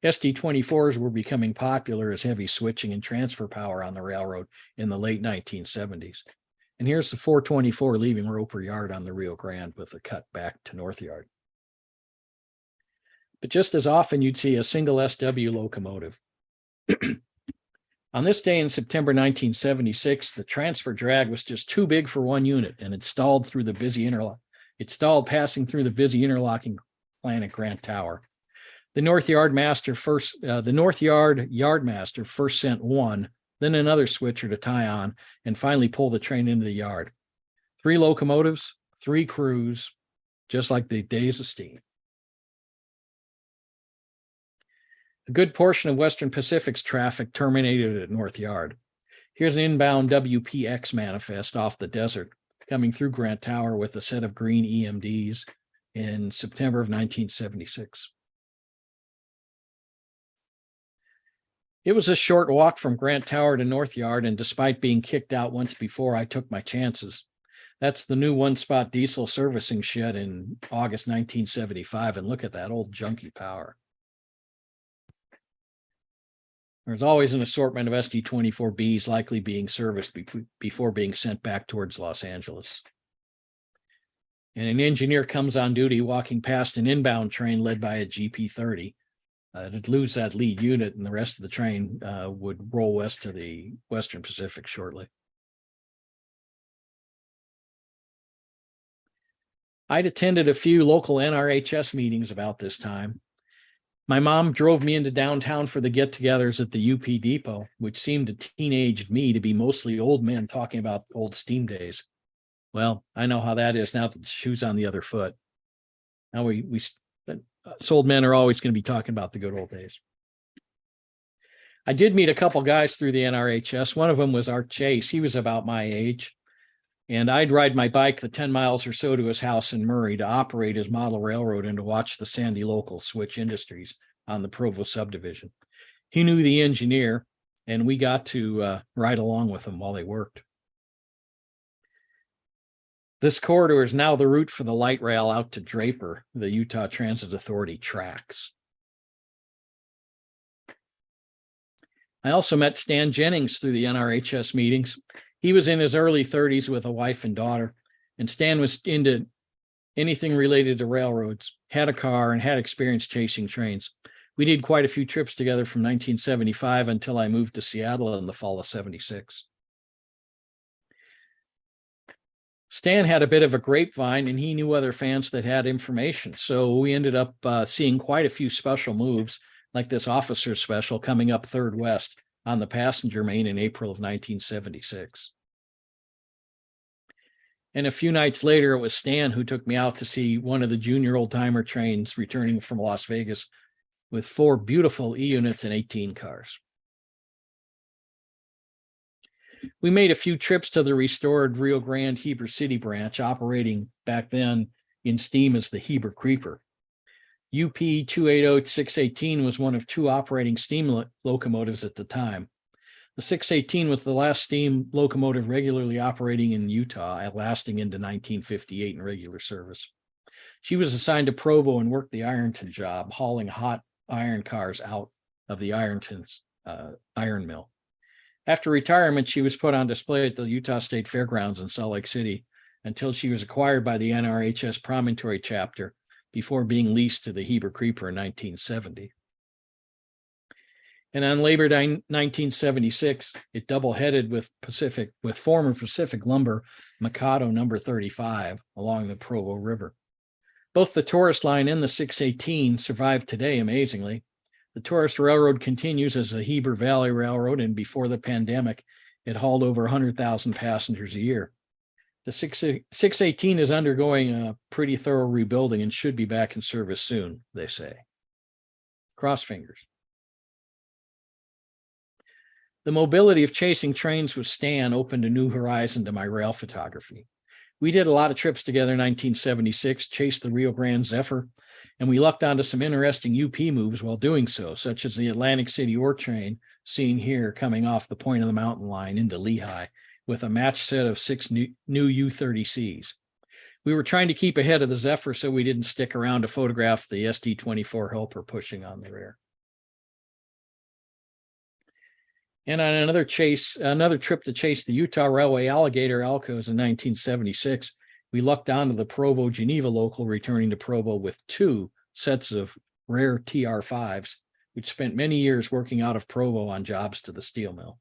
SD24s were becoming popular as heavy switching and transfer power on the railroad in the late 1970s. And here's the 424 leaving Roper Yard on the Rio Grande with a cut back to North Yard. But just as often, you'd see a single SW locomotive. On this day in September 1976, the transfer drag was just too big for one unit, and it stalled passing through the busy interlocking plan at Grant Tower. The North Yard yardmaster first sent one, then another switcher to tie on, and finally pull the train into the yard. 3 locomotives, 3 crews, just like the days of steam. A good portion of Western Pacific's traffic terminated at North Yard. Here's an inbound WPX manifest off the desert, coming through Grant Tower with a set of green EMDs in September of 1976. It was a short walk from Grant Tower to North Yard, and despite being kicked out once before, I took my chances. That's the new one-spot diesel servicing shed in August 1975, and look at that old junky power. There's always an assortment of SD24Bs likely being serviced before being sent back towards Los Angeles. And an engineer comes on duty walking past an inbound train led by a GP30. It'd lose that lead unit, and the rest of the train would roll west to the Western Pacific shortly. I'd attended a few local NRHS meetings about this time. My mom drove me into downtown for the get-togethers at the UP depot, which seemed to teenaged me to be mostly old men talking about old steam days. Well, I know how that is now that the shoe's on the other foot. Now us old men are always going to be talking about the good old days. I did meet a couple guys through the NRHS. One of them was Art Chase. He was about my age. And I'd ride my bike the 10 miles or so to his house in Murray to operate his model railroad and to watch the Sandy local switch industries on the Provo subdivision. He knew the engineer, and we got to ride along with him while they worked. This corridor is now the route for the light rail out to Draper, the Utah Transit Authority tracks. I also met Stan Jennings through the NRHS meetings. He was in his early 30s with a wife and daughter, and Stan was into anything related to railroads, had a car, and had experience chasing trains. We did quite a few trips together from 1975 until I moved to Seattle in the fall of '76. Stan had a bit of a grapevine, and he knew other fans that had information. So we ended up seeing quite a few special moves, like this officer special coming up 3rd West on the passenger main in April of 1976. And a few nights later, it was Stan who took me out to see one of the junior old timer trains returning from Las Vegas with 4 beautiful E-units and 18 cars. We made a few trips to the restored Rio Grande Heber City branch, operating back then in steam as the Heber Creeper. UP 280-618 was one of 2 operating steam locomotives at the time. The 618 was the last steam locomotive regularly operating in Utah, lasting into 1958 in regular service. She was assigned to Provo and worked the Ironton job, hauling hot iron cars out of the Ironton's iron mill. After retirement, she was put on display at the Utah State Fairgrounds in Salt Lake City until she was acquired by the NRHS Promontory chapter before being leased to the Heber Creeper in 1970. And on Labor Day 1976, it double-headed with former Pacific Lumber Mikado number 35 along the Provo River. Both the tourist line and the 618 survive today, amazingly. The tourist railroad continues as the Heber Valley Railroad, and before the pandemic, it hauled over 100,000 passengers a year. The 618 is undergoing a pretty thorough rebuilding and should be back in service soon, they say. Cross fingers. The mobility of chasing trains with Stan opened a new horizon to my rail photography. We did a lot of trips together in 1976, chased the Rio Grande Zephyr, and we lucked onto some interesting UP moves while doing so, such as the Atlantic City ore train seen here coming off the point of the mountain line into Lehigh with a matched set of 6 new U-30Cs. We were trying to keep ahead of the Zephyr so we didn't stick around to photograph the SD-24 helper pushing on the rear. And on another trip to chase the Utah Railway Alligator Alcos in 1976, we lucked onto the Provo Geneva local returning to Provo with 2 sets of rare TR5s, which spent many years working out of Provo on jobs to the steel mill.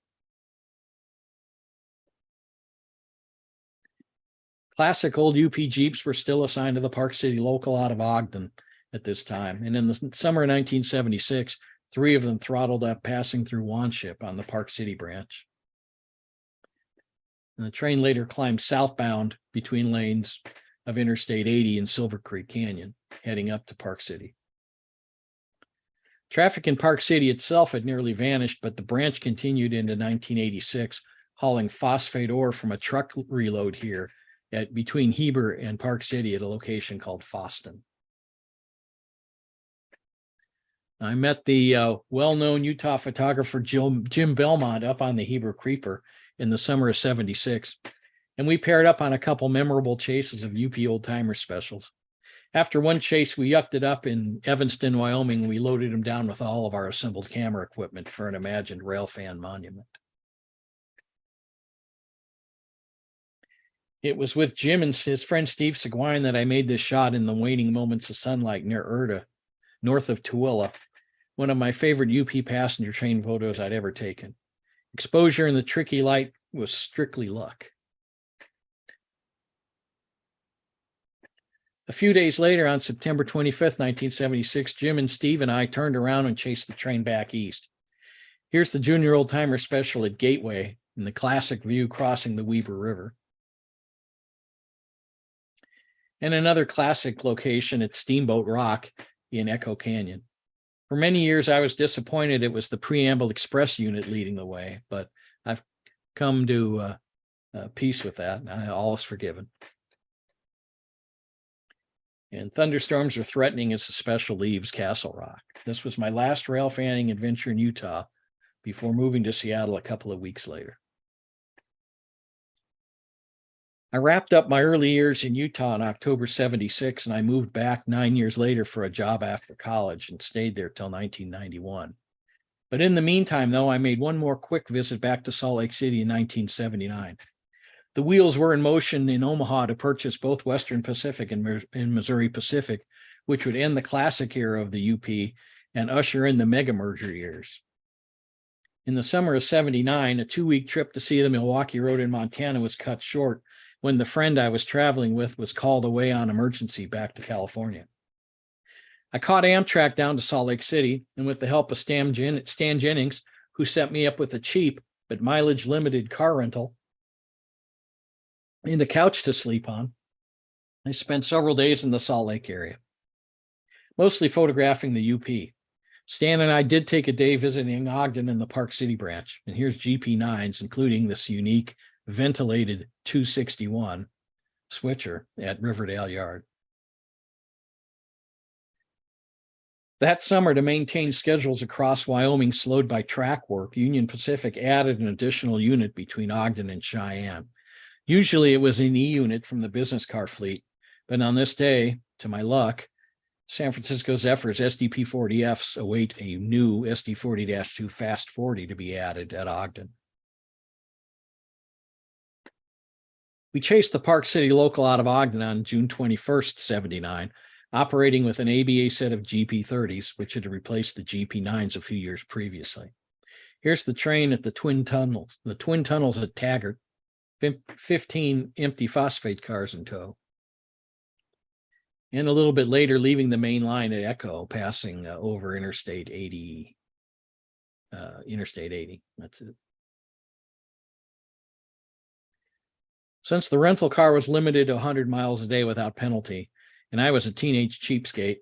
Classic old UP Jeeps were still assigned to the Park City local out of Ogden at this time. And in the summer of 1976, 3 of them throttled up passing through Wanship on the Park City branch. And the train later climbed southbound between lanes of Interstate 80 and Silver Creek Canyon, heading up to Park City. Traffic in Park City itself had nearly vanished, but the branch continued into 1986, hauling phosphate ore from a truck reload here between Heber and Park City at a location called Foston. I met the well-known Utah photographer Jim Belmont up on the Heber Creeper in the summer of '76, and we paired up on a couple memorable chases of UP old-timer specials. After one chase, we yucked it up in Evanston, Wyoming. We loaded him down with all of our assembled camera equipment for an imagined railfan monument. It was with Jim and his friend Steve Seguin that I made this shot in the waning moments of sunlight near Erda, north of Tooele, one of my favorite UP passenger train photos I'd ever taken. Exposure in the tricky light was strictly luck. A few days later, on September 25th, 1976, Jim and Steve and I turned around and chased the train back east. Here's the junior old-timer special at Gateway and the classic view crossing the Weber River. And another classic location at Steamboat Rock in Echo Canyon. For many years, I was disappointed it was the Preamble Express unit leading the way, but I've come to peace with that. All is forgiven. And thunderstorms are threatening as the special leaves Castle Rock. This was my last rail fanning adventure in Utah before moving to Seattle a couple of weeks later. I wrapped up my early years in Utah in October '76, and I moved back 9 years later for a job after college and stayed there till 1991. But in the meantime, though, I made one more quick visit back to Salt Lake City in 1979. The wheels were in motion in Omaha to purchase both Western Pacific and Missouri Pacific, which would end the classic era of the UP and usher in the mega merger years. In the summer of '79, a 2-week trip to see the Milwaukee Road in Montana was cut short when the friend I was traveling with was called away on emergency back to California. I caught Amtrak down to Salt Lake City, and with the help of Stan Jennings, who set me up with a cheap but mileage limited car rental and a couch to sleep on. I spent several days in the Salt Lake area, mostly photographing the UP. Stan and I did take a day visiting Ogden and the Park City branch, and here's GP9s, including this unique ventilated 261 switcher at Riverdale Yard. That summer, to maintain schedules across Wyoming slowed by track work, Union Pacific added an additional unit between Ogden and Cheyenne. Usually it was an E unit from the business car fleet, but on this day, to my luck, San Francisco Zephyr's SDP-40Fs await a new SD-40-2 Fast 40 to be added at Ogden. We chased the Park City local out of Ogden on June 21st, 79, operating with an ABA set of GP-30s, which had replaced the GP-9s a few years previously. Here's the train at the Twin Tunnels at Taggart, 15 empty phosphate cars in tow. And a little bit later, leaving the main line at Echo, passing over Interstate 80. That's it. Since the rental car was limited to 100 miles a day without penalty, and I was a teenage cheapskate,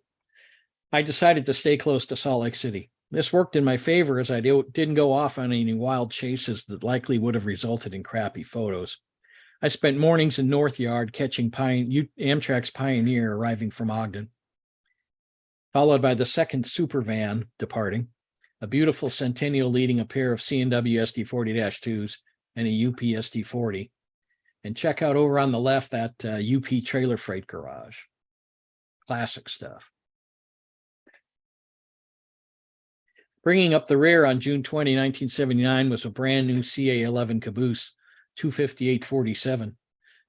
I decided to stay close to Salt Lake City. This worked in my favor as I didn't go off on any wild chases that likely would have resulted in crappy photos. I spent mornings in North Yard catching Amtrak's Pioneer arriving from Ogden, followed by the second super van departing, a beautiful Centennial leading a pair of C&W SD-40-2s and a UP SD-40. And check out over on the left that UP trailer freight garage. Classic stuff. Bringing up the rear on June 20, 1979 was a brand new CA-11 caboose, 258-47.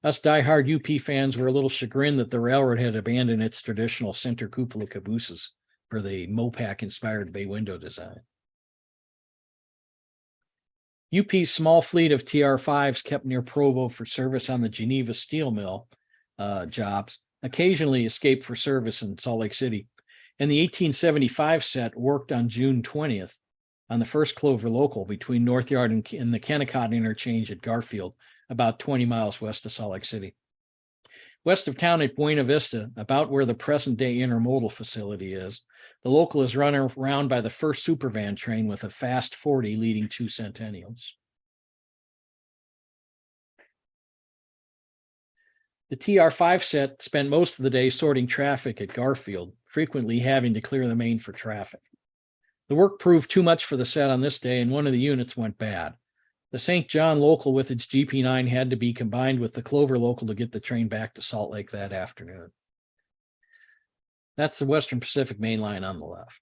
Us diehard UP fans were a little chagrined that the railroad had abandoned its traditional center cupola cabooses for the Mopac-inspired bay window design. UP's small fleet of TR-5s kept near Provo for service on the Geneva steel mill jobs, occasionally escaped for service in Salt Lake City. And the 1875 set worked on June 20th on the first Clover local between North Yard and the Kennecott interchange at Garfield, about 20 miles west of Salt Lake City. West of town at Buena Vista, about where the present-day intermodal facility is, the local is run around by the first supervan train with a fast 40 leading 2 Centennials. The TR-5 set spent most of the day sorting traffic at Garfield, frequently having to clear the main for traffic. The work proved too much for the set on this day, and one of the units went bad. The St. John local with its GP9 had to be combined with the Clover local to get the train back to Salt Lake that afternoon. That's the Western Pacific main line on the left.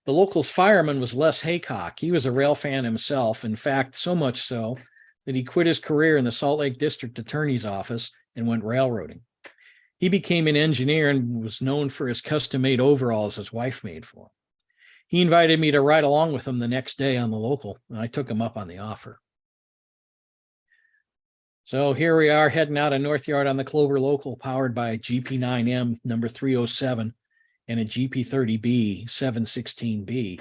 The local's fireman was Les Haycock. He was a rail fan himself, in fact, so much so that he quit his career in the Salt Lake District Attorney's Office and went railroading. He became an engineer and was known for his custom-made overalls his wife made for him. He invited me to ride along with him the next day on the local, and I took him up on the offer. So here we are heading out of North Yard on the Clover local, powered by a GP9M number 307 and a GP30B 716B.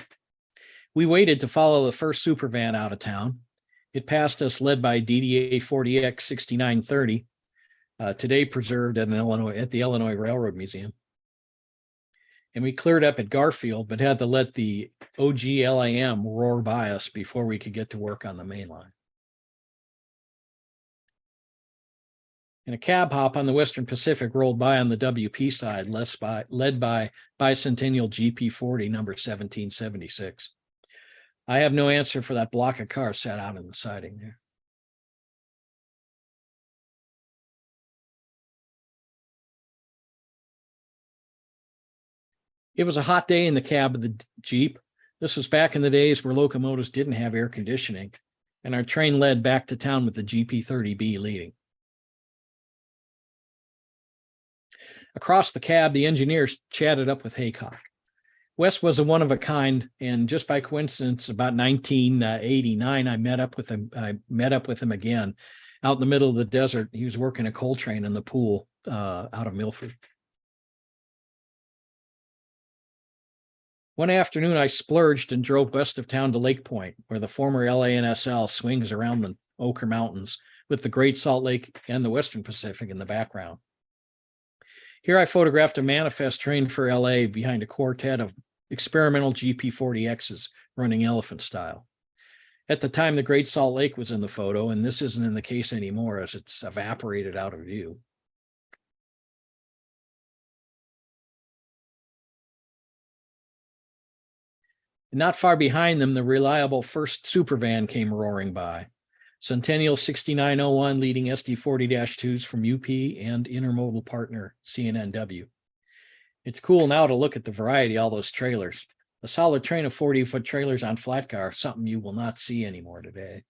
We waited to follow the first supervan out of town. It passed us, led by DDA 40X 6930, today preserved at the Illinois Railroad Museum. And we cleared up at Garfield, but had to let the OGLAM roar by us before we could get to work on the main line. And a cab hop on the Western Pacific rolled by on the WP side, led by Bicentennial GP40 number 1776. I have no answer for that block of cars sat out in the siding there. It was a hot day in the cab of the Jeep. This was back in the days where locomotives didn't have air conditioning, and our train led back to town with the GP30B leading. Across the cab, the engineers chatted up with Haycock. Wes was a one-of-a-kind, and just by coincidence, about 1989, I met up with him again out in the middle of the desert. He was working a coal train in the pool out of Milford. One afternoon, I splurged and drove west of town to Lake Point, where the former LANSL swings around the Ochre Mountains with the Great Salt Lake and the Western Pacific in the background. Here I photographed a manifest train for LA behind a quartet of experimental GP40Xs running elephant style. At the time, the Great Salt Lake was in the photo, and this isn't in the case anymore as it's evaporated out of view. Not far behind them, the reliable first supervan came roaring by. Centennial 6901 leading SD40-2s from UP and intermodal partner CNNW. It's cool now to look at the variety of all those trailers. A solid train of 40-foot trailers on flat car, something you will not see anymore today.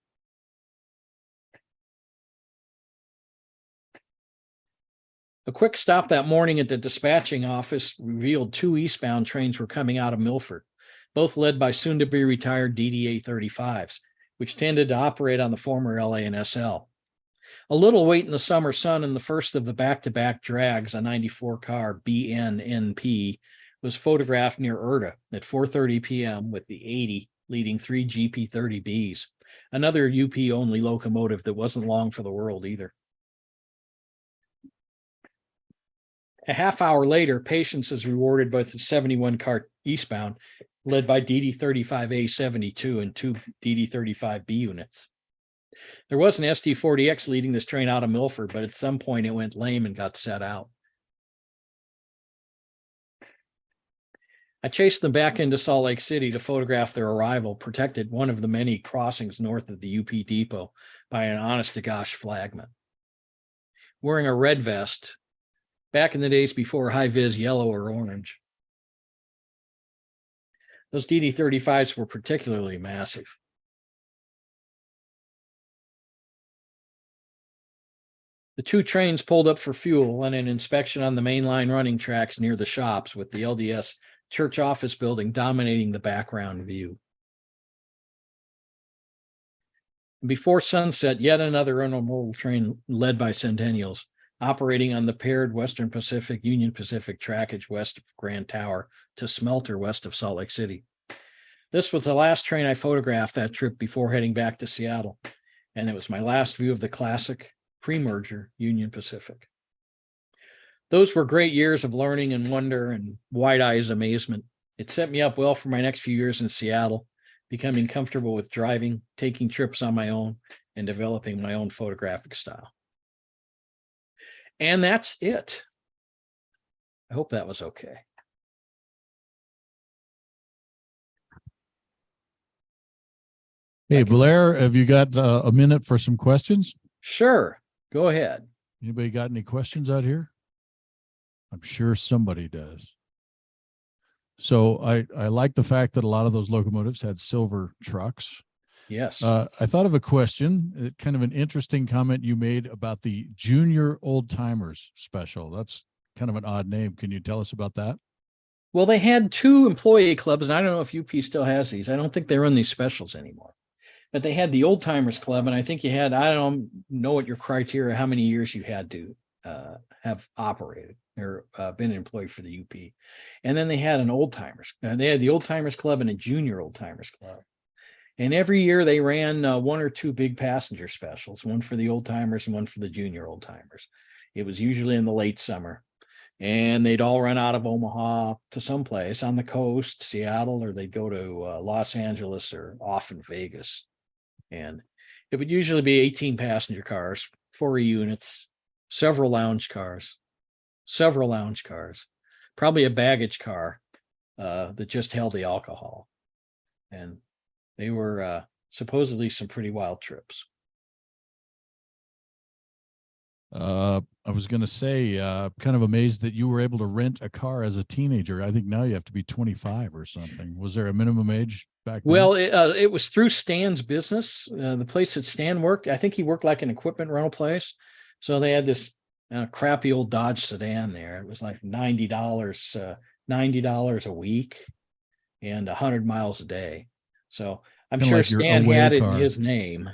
A quick stop that morning at the dispatching office revealed 2 eastbound trains were coming out of Milford, both led by soon-to-be retired DDA 35s, which tended to operate on the former LANSL. A little wait in the summer sun and the first of the back-to-back drags, a 94 car BNNP, was photographed near Erta at 4:30 p.m. with the 80 leading 3 GP30Bs, another UP-only locomotive that wasn't long for the world either. A half hour later, patience is rewarded by the 71 car eastbound, led by DD35A72 and 2 DD35B units. There was an SD40X leading this train out of Milford, but at some point it went lame and got set out. I chased them back into Salt Lake City to photograph their arrival, protected one of the many crossings north of the UP depot by an honest-to-gosh flagman. Wearing a red vest, back in the days before high-vis yellow or orange. Those DD35s were particularly massive. The 2 trains pulled up for fuel and an inspection on the mainline running tracks near the shops, with the LDS church office building dominating the background view. Before sunset, yet another intermodal train led by Centennials, operating on the paired Western Pacific Union Pacific trackage west of Grand Tower to Smelter west of Salt Lake City. This was the last train I photographed that trip before heading back to Seattle, and it was my last view of the classic pre-merger Union Pacific. Those were great years of learning and wonder and wide-eyed amazement. It set me up well for my next few years in Seattle, becoming comfortable with driving, taking trips on my own, and developing my own photographic style. And that's it. I hope that was okay. Hey, Blair, have you got a minute for some questions? Sure, go ahead. Anybody got any questions out here? I'm sure somebody does. So I like the fact that a lot of those locomotives had silver trucks. Yes. I thought of a question, kind of an interesting comment you made about the Junior Old Timers special. That's kind of an odd name. Can you tell us about that? Well, they had 2 employee clubs, and I don't know if UP still has these. I don't think they run these specials anymore. But they had the Old Timers Club, and I think you had, I don't know what your criteria, how many years you had to have operated or been an employee for the UP. And then they had an Old Timers. They had the Old Timers Club and a Junior Old Timers Club. And every year they ran 1 or 2 big passenger specials, one for the Old Timers and one for the Junior Old Timers. It was usually in the late summer. And they'd all run out of Omaha to someplace on the coast, Seattle, or they'd go to Los Angeles or often Vegas. And it would usually be 18 passenger cars, 4 units, several lounge cars, probably a baggage car that just held the alcohol. And they were supposedly some pretty wild trips. I was going to say, kind of amazed that you were able to rent a car as a teenager. I think now you have to be 25 or something. Was there a minimum age back then? Well, it was through Stan's business, the place that Stan worked. I think he worked like an equipment rental place. So they had this crappy old Dodge sedan there. It was like $90 a week and 100 miles a day. So I'm Kinda sure like your Stan away had it car. in his name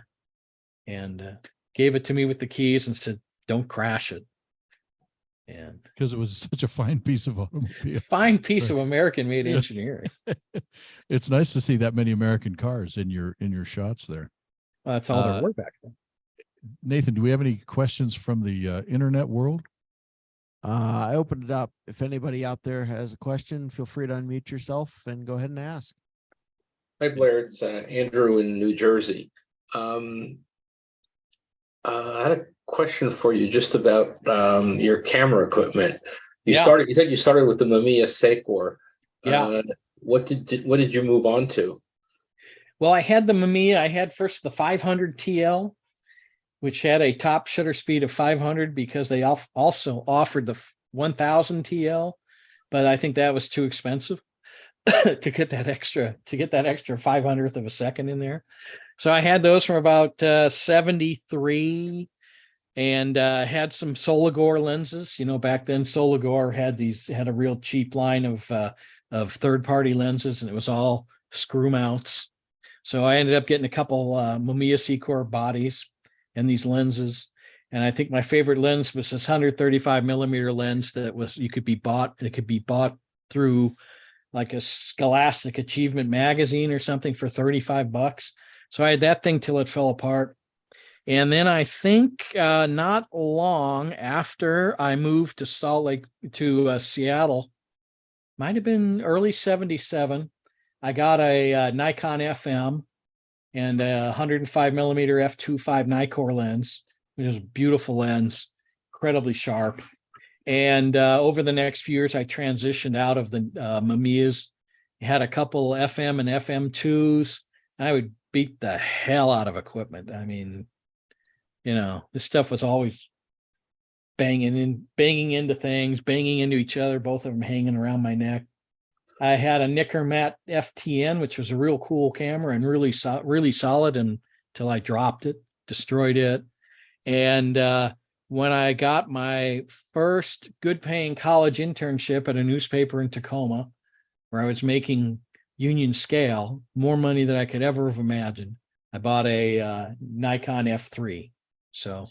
and gave it to me with the keys and said, "Don't crash it." And Because it was such a fine piece of automobile. fine piece of Right. American-made Yeah. engineering. It's nice to see that many American cars in your shots there. Well, that's all there Uh, were back then. Nathan, do we have any questions from the internet world? I opened it up. If anybody out there has a question, feel free to unmute yourself and go ahead and ask. Hi, Blair. It's Andrew in New Jersey. I had a question for you just about your camera equipment. You Yeah. said you started with the Mamiya Secor. Yeah. What did you move on to? Well, I had the Mamiya. I had first the 500 TL, which had a top shutter speed of 500 because they also offered the 1000 TL, but I think that was too expensive to get that extra 500th of a second in there. So I had those from about 73 and had some Solagor lenses. You know, back then Solagor had a real cheap line of third-party lenses, and it was all screw mounts. So I ended up getting a couple Mamiya Secor bodies and these lenses. And I think my favorite lens was this 135 millimeter lens that could be bought through like a Scholastic Achievement magazine or something for $35. So I had that thing till it fell apart. And then I think not long after I moved to Seattle, might have been early 77, I got a Nikon FM and a 105 millimeter f2.5 Nikkor lens, which is a beautiful lens, incredibly sharp. And over the next few years, I transitioned out of the Mamiyas, had a couple FM and FM2s, and I would beat the hell out of equipment. I mean, you know, this stuff was always banging into things, banging into each other, both of them hanging around my neck. I had a Nikkormat FTN, which was a real cool camera and really solid until I dropped it, destroyed it. And when I got my first good paying college internship at a newspaper in Tacoma, where I was making union scale, more money than I could ever have imagined, I bought a Nikon F3. So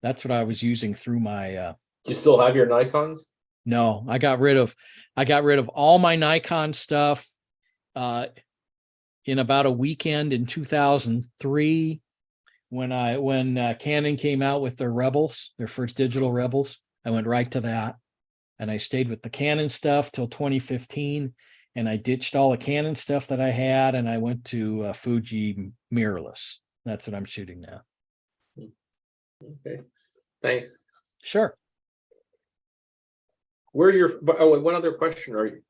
that's what I was using through my Do you still have your Nikons? No, I got rid of all my Nikon stuff in about a weekend in 2003 when Canon came out with their Rebels, their first digital Rebels. I went right to that, and I stayed with the Canon stuff till 2015, and I ditched all the Canon stuff that I had, and I went to Fuji mirrorless. That's what I'm shooting now. Okay, thanks. Sure. One other question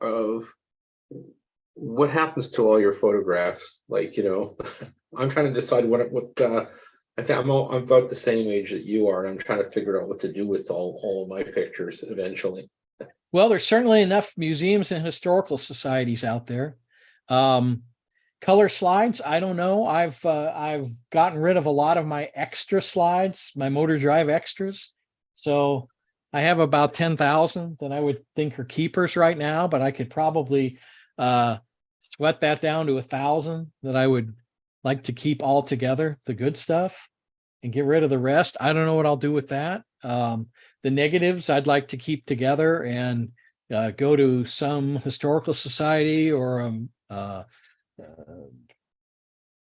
what happens to all your photographs? Like, you know, I'm trying to decide what I think I'm about the same age that you are, and I'm trying to figure out what to do with all of my pictures eventually. Well, there's certainly enough museums and historical societies out there. Color slides, I don't know. I've gotten rid of a lot of my extra slides, my motor drive extras. So I have about 10,000 that I would think are keepers right now, but I could probably sweat that down to 1,000 that I would like to keep all together, the good stuff, and get rid of the rest. I don't know what I'll do with that. The negatives I'd like to keep together and go to some historical society or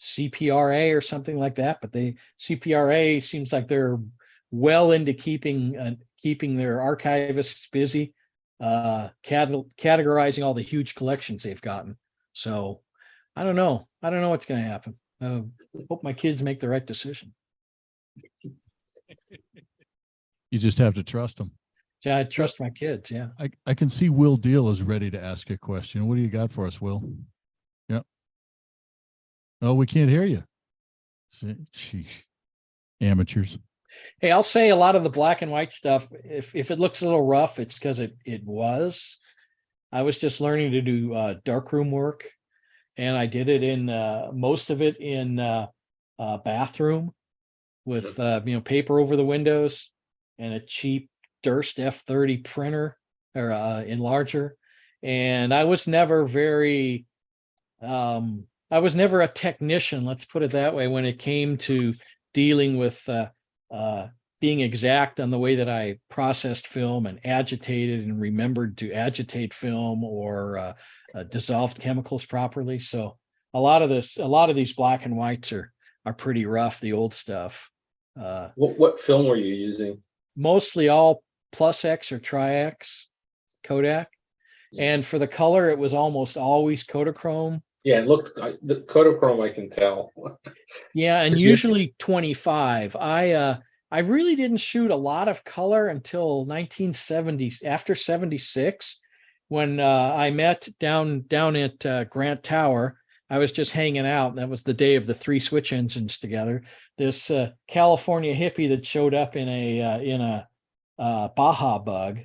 CPRA or something like that. But CPRA seems like they're well into keeping their archivists busy, categorizing all the huge collections they've gotten. So I don't know what's going to happen. Hope my kids make the right decision. You just have to trust them. Yeah, I trust my kids. Yeah. I can see Will Deal is ready to ask a question. What do you got for us, Will? Yep. Oh, we can't hear you. Sheesh. Amateurs. Hey, I'll say a lot of the black and white stuff, if it looks a little rough, it's because it was. I was just learning to do darkroom work, and I did it in most of it in bathroom with paper over the windows and a cheap Durst F30 printer or enlarger. And I was never a technician, let's put it that way, when it came to dealing with being exact on the way that I processed film and agitated and remembered to agitate film or dissolved chemicals properly. So a lot of these black and whites are pretty rough, the old stuff. What film were you using? Mostly all plus X or tri-X Kodak. And for the color, it was almost always Kodachrome. Yeah, it looked the Kodachrome, I can tell. Yeah, and Is it- usually 25. I really didn't shoot a lot of color until 1970s, after 76, when I met down at Grant Tower. I was just hanging out. That was the day of the 3 switch engines together. This California hippie that showed up in a Baja Bug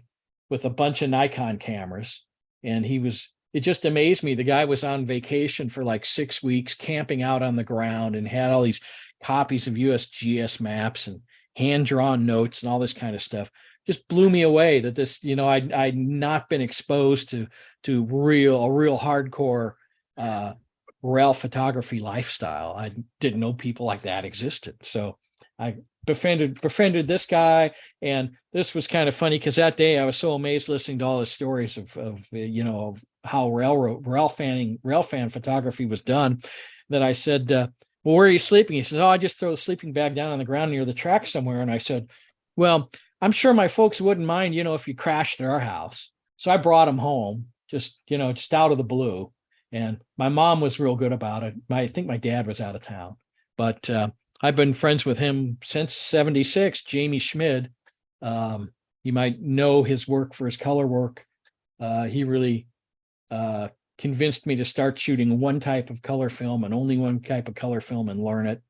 with a bunch of Nikon cameras, and it just amazed me. The guy was on vacation for like 6 weeks, camping out on the ground, and had all these copies of USGS maps and hand-drawn notes and all this kind of stuff. Just blew me away that this, I'd not been exposed to a real hardcore rail photography lifestyle. I didn't know people like that existed. So I befriended this guy, and this was kind of funny because that day I was so amazed listening to all the stories of how railfan photography was done, that I said, well, where are you sleeping? He says, oh, I just throw the sleeping bag down on the ground near the track somewhere. And I said, well, I'm sure my folks wouldn't mind, if you crashed at our house. So I brought him home, just out of the blue. And my mom was real good about it. I think my dad was out of town, but I've been friends with him since 76, Jamie Schmid. You might know his work for his color work. He really convinced me to start shooting one type of color film and only one type of color film and learn it.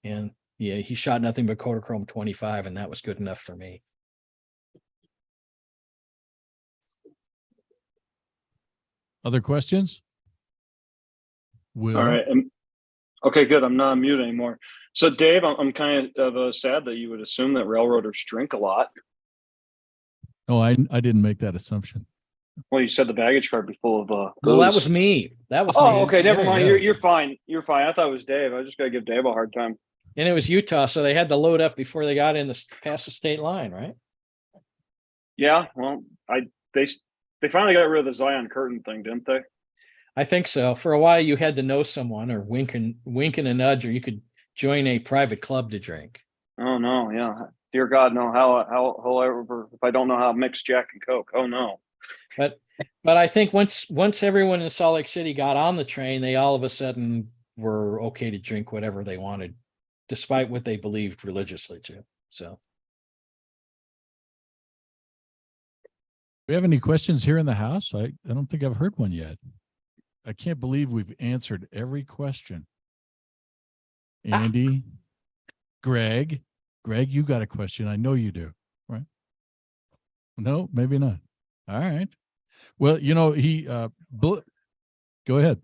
And yeah, he shot nothing but Kodachrome 25, and that was good enough for me. Other questions? Will? All right. Okay, good. I'm not on mute anymore. So, Dave, I'm kind of sad that you would assume that railroaders drink a lot. Oh, I didn't make that assumption. Well, you said the baggage cart be full of Well, that booze. was me. That was Oh, me. okay. Never Yeah, mind. yeah. You're fine. You're fine. I thought it was Dave. I just got to give Dave a hard time. And it was Utah, so they had to load up before they got past the state line, right? Yeah. Well, they finally got rid of the Zion curtain thing, didn't they? I think so. For a while, you had to know someone or wink and a nudge, or you could join a private club to drink. Oh no. Yeah. Dear God, no. However, if I don't know how to mix Jack and Coke, oh no. But I think once everyone in Salt Lake City got on the train, they all of a sudden were okay to drink whatever they wanted, despite what they believed religiously too. So, Do we have any questions here in the house? I don't think I've heard one yet. I can't believe we've answered every question. Andy, Greg, you got a question. I know you do, right? No, maybe not. All right. Well, go ahead.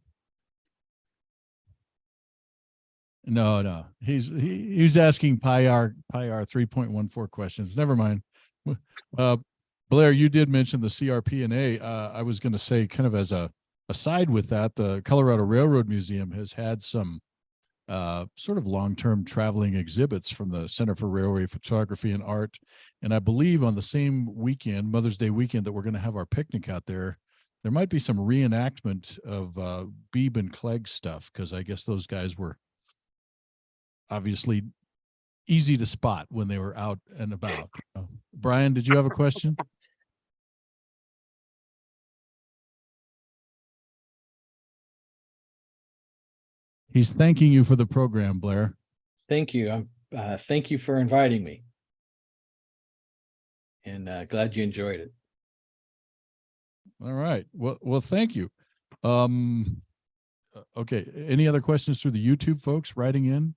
No. He's asking PIR 3.14 questions. Never mind. Blair, you did mention the CRP&A. I was going to say, kind of as a aside with that, the Colorado Railroad Museum has had some sort of long-term traveling exhibits from the Center for Railway Photography and Art. And I believe on the same weekend, Mother's Day weekend, that we're going to have our picnic out there, there might be some reenactment of Beebe and Clegg stuff, because I guess those guys were obviously easy to spot when they were out and about. Brian, did you have a question? He's thanking you for the program, Blair. thank you. Thank you for inviting me, and glad you enjoyed it. All right. Well, thank you. Okay. Any other questions through the YouTube folks writing in?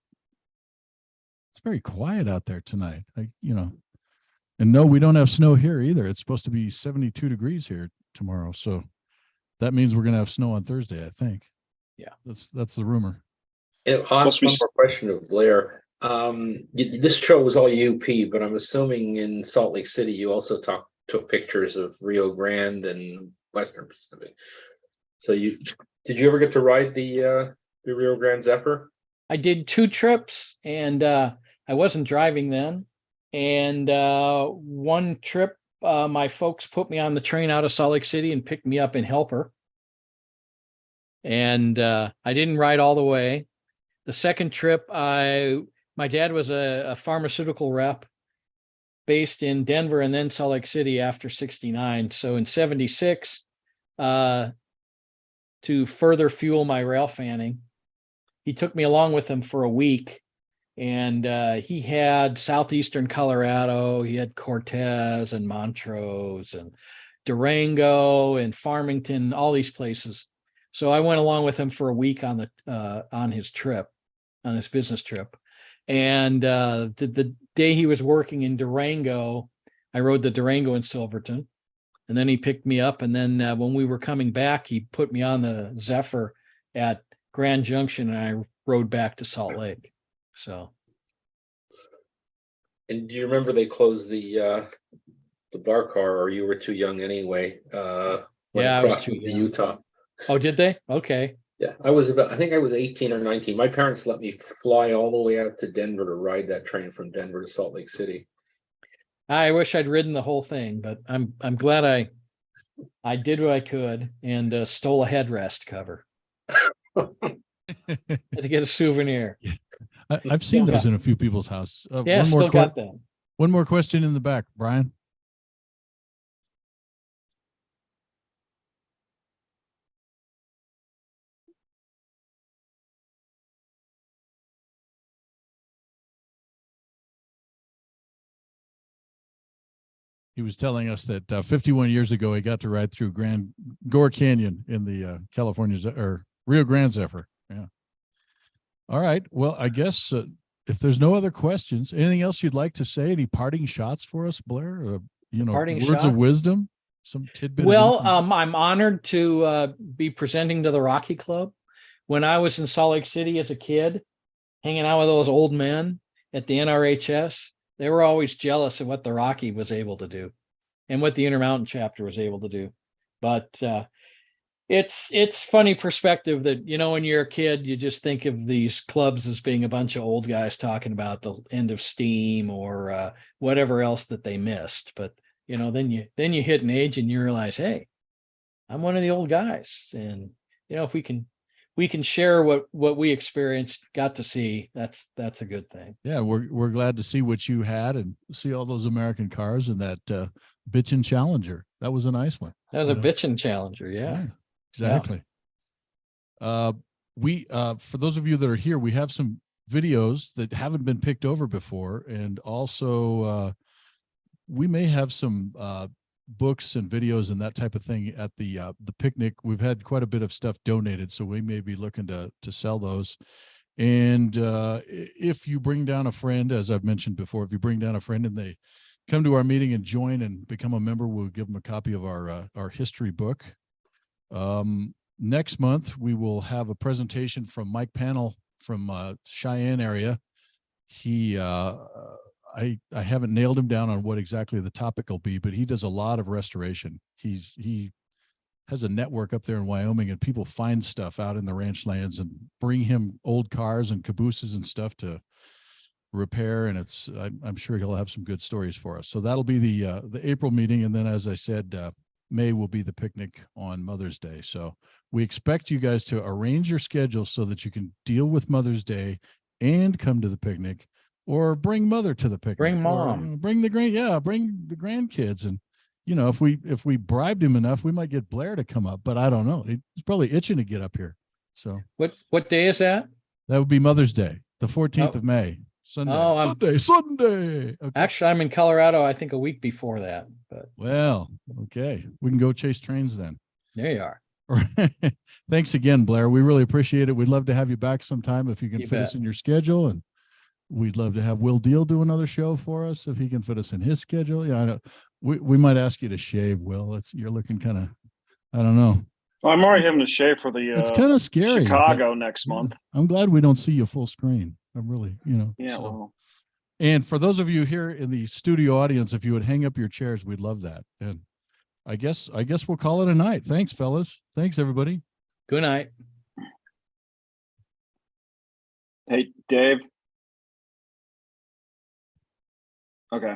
It's very quiet out there tonight. And no, we don't have snow here either. It's supposed to be 72 degrees here tomorrow. So that means we're going to have snow on Thursday, I think. Yeah. That's the rumor. I'll ask one more question of Blair. This show was all UP, but I'm assuming in Salt Lake City you also took pictures of Rio Grande and Western Pacific. So did you ever get to ride the Rio Grande Zephyr? I did 2 trips, and I wasn't driving then. And one trip, my folks put me on the train out of Salt Lake City and picked me up in Helper. And I didn't ride all the way. The second trip, my dad was a pharmaceutical rep based in Denver and then Salt Lake City after 69. So in 76, to further fuel my rail fanning, he took me along with him for a week. And he had southeastern Colorado, he had Cortez and Montrose and Durango and Farmington, all these places. So I went along with him for a week on his trip, on his business trip. And the day he was working in Durango, I rode the Durango in Silverton. And then he picked me up. And then when we were coming back, he put me on the Zephyr at Grand Junction, and I rode back to Salt Lake. So. And do you remember they closed the bar car, or you were too young anyway? When Yeah, it I was crossed too into young. Utah. Oh, did they? Okay. Yeah, I think I was 18 or 19. My parents let me fly all the way out to Denver to ride that train from Denver to Salt Lake City. I wish I'd ridden the whole thing, but I'm glad I did what I could and stole a headrest cover. Had to get a souvenir. I've seen those in a few people's houses. Yeah, still got them. One more question in the back, Brian. He was telling us that 51 years ago, he got to ride through Gore Canyon in the Rio Grande Zephyr. Yeah. All right. Well, I guess if there's no other questions, anything else you'd like to say? Any parting shots for us, Blair? Parting words of shots? wisdom, some tidbit. Well, I'm honored to be presenting to the Rocky Club. When I was in Salt Lake City as a kid, hanging out with those old men at the NRHS, they were always jealous of what the Rocky was able to do and what the Intermountain chapter was able to do. But it's funny perspective that, when you're a kid, you just think of these clubs as being a bunch of old guys talking about the end of steam or whatever else that they missed. But, then you hit an age and you realize, hey, I'm one of the old guys. And, if we can share what we experienced, got to see, that's a good thing. Yeah, we're glad to see what you had and see all those American cars and that bitchin' Challenger. That was a nice one. That was a bitchin' Challenger. Yeah. Exactly. We for those of you that are here, we have some videos that haven't been picked over before, and also we may have some books and videos and that type of thing at the picnic. We've had quite a bit of stuff donated, so we may be looking to sell those. And if you bring down a friend, as I've mentioned before, if you bring down a friend and they come to our meeting and join and become a member, we'll give them a copy of our history book. Next month, we will have a presentation from Mike Panel from Cheyenne area. He I haven't nailed him down on what exactly the topic will be, but he does a lot of restoration. He has a network up there in Wyoming, and people find stuff out in the ranch lands and bring him old cars and cabooses and stuff to repair. And I'm sure he'll have some good stories for us. So that'll be the April meeting. And then, as I said, May will be the picnic on Mother's Day. So we expect you guys to arrange your schedule so that you can deal with Mother's Day and come to the picnic, or bring mother to the picnic. Bring mom. Or, bring the grandkids. And if we bribed him enough, we might get Blair to come up. But I don't know. He's probably itching to get up here. So what day is that? That would be Mother's Day, the 14th of May. Sunday. Oh, Sunday. Okay. Actually, I'm in Colorado, I think a week before that. But Well, okay. We can go chase trains then. there you are. Thanks again, Blair. We really appreciate it. We'd love to have you back sometime if you can You fit us bet. in your schedule. And we'd love to have Will Deal do another show for us if he can fit us in his schedule. Yeah, I know. We might ask you to shave, Will. You're looking kind of, I don't know. Well, I'm already having to shave for It's the kind of scary. but Chicago next month. I'm glad we don't see you full screen. I'm really, Yeah, so. well, And for those of you here in the studio audience, if you would hang up your chairs, we'd love that. And I guess we'll call it a night. Thanks, fellas. Thanks, everybody. Good night. hey, Dave. Okay.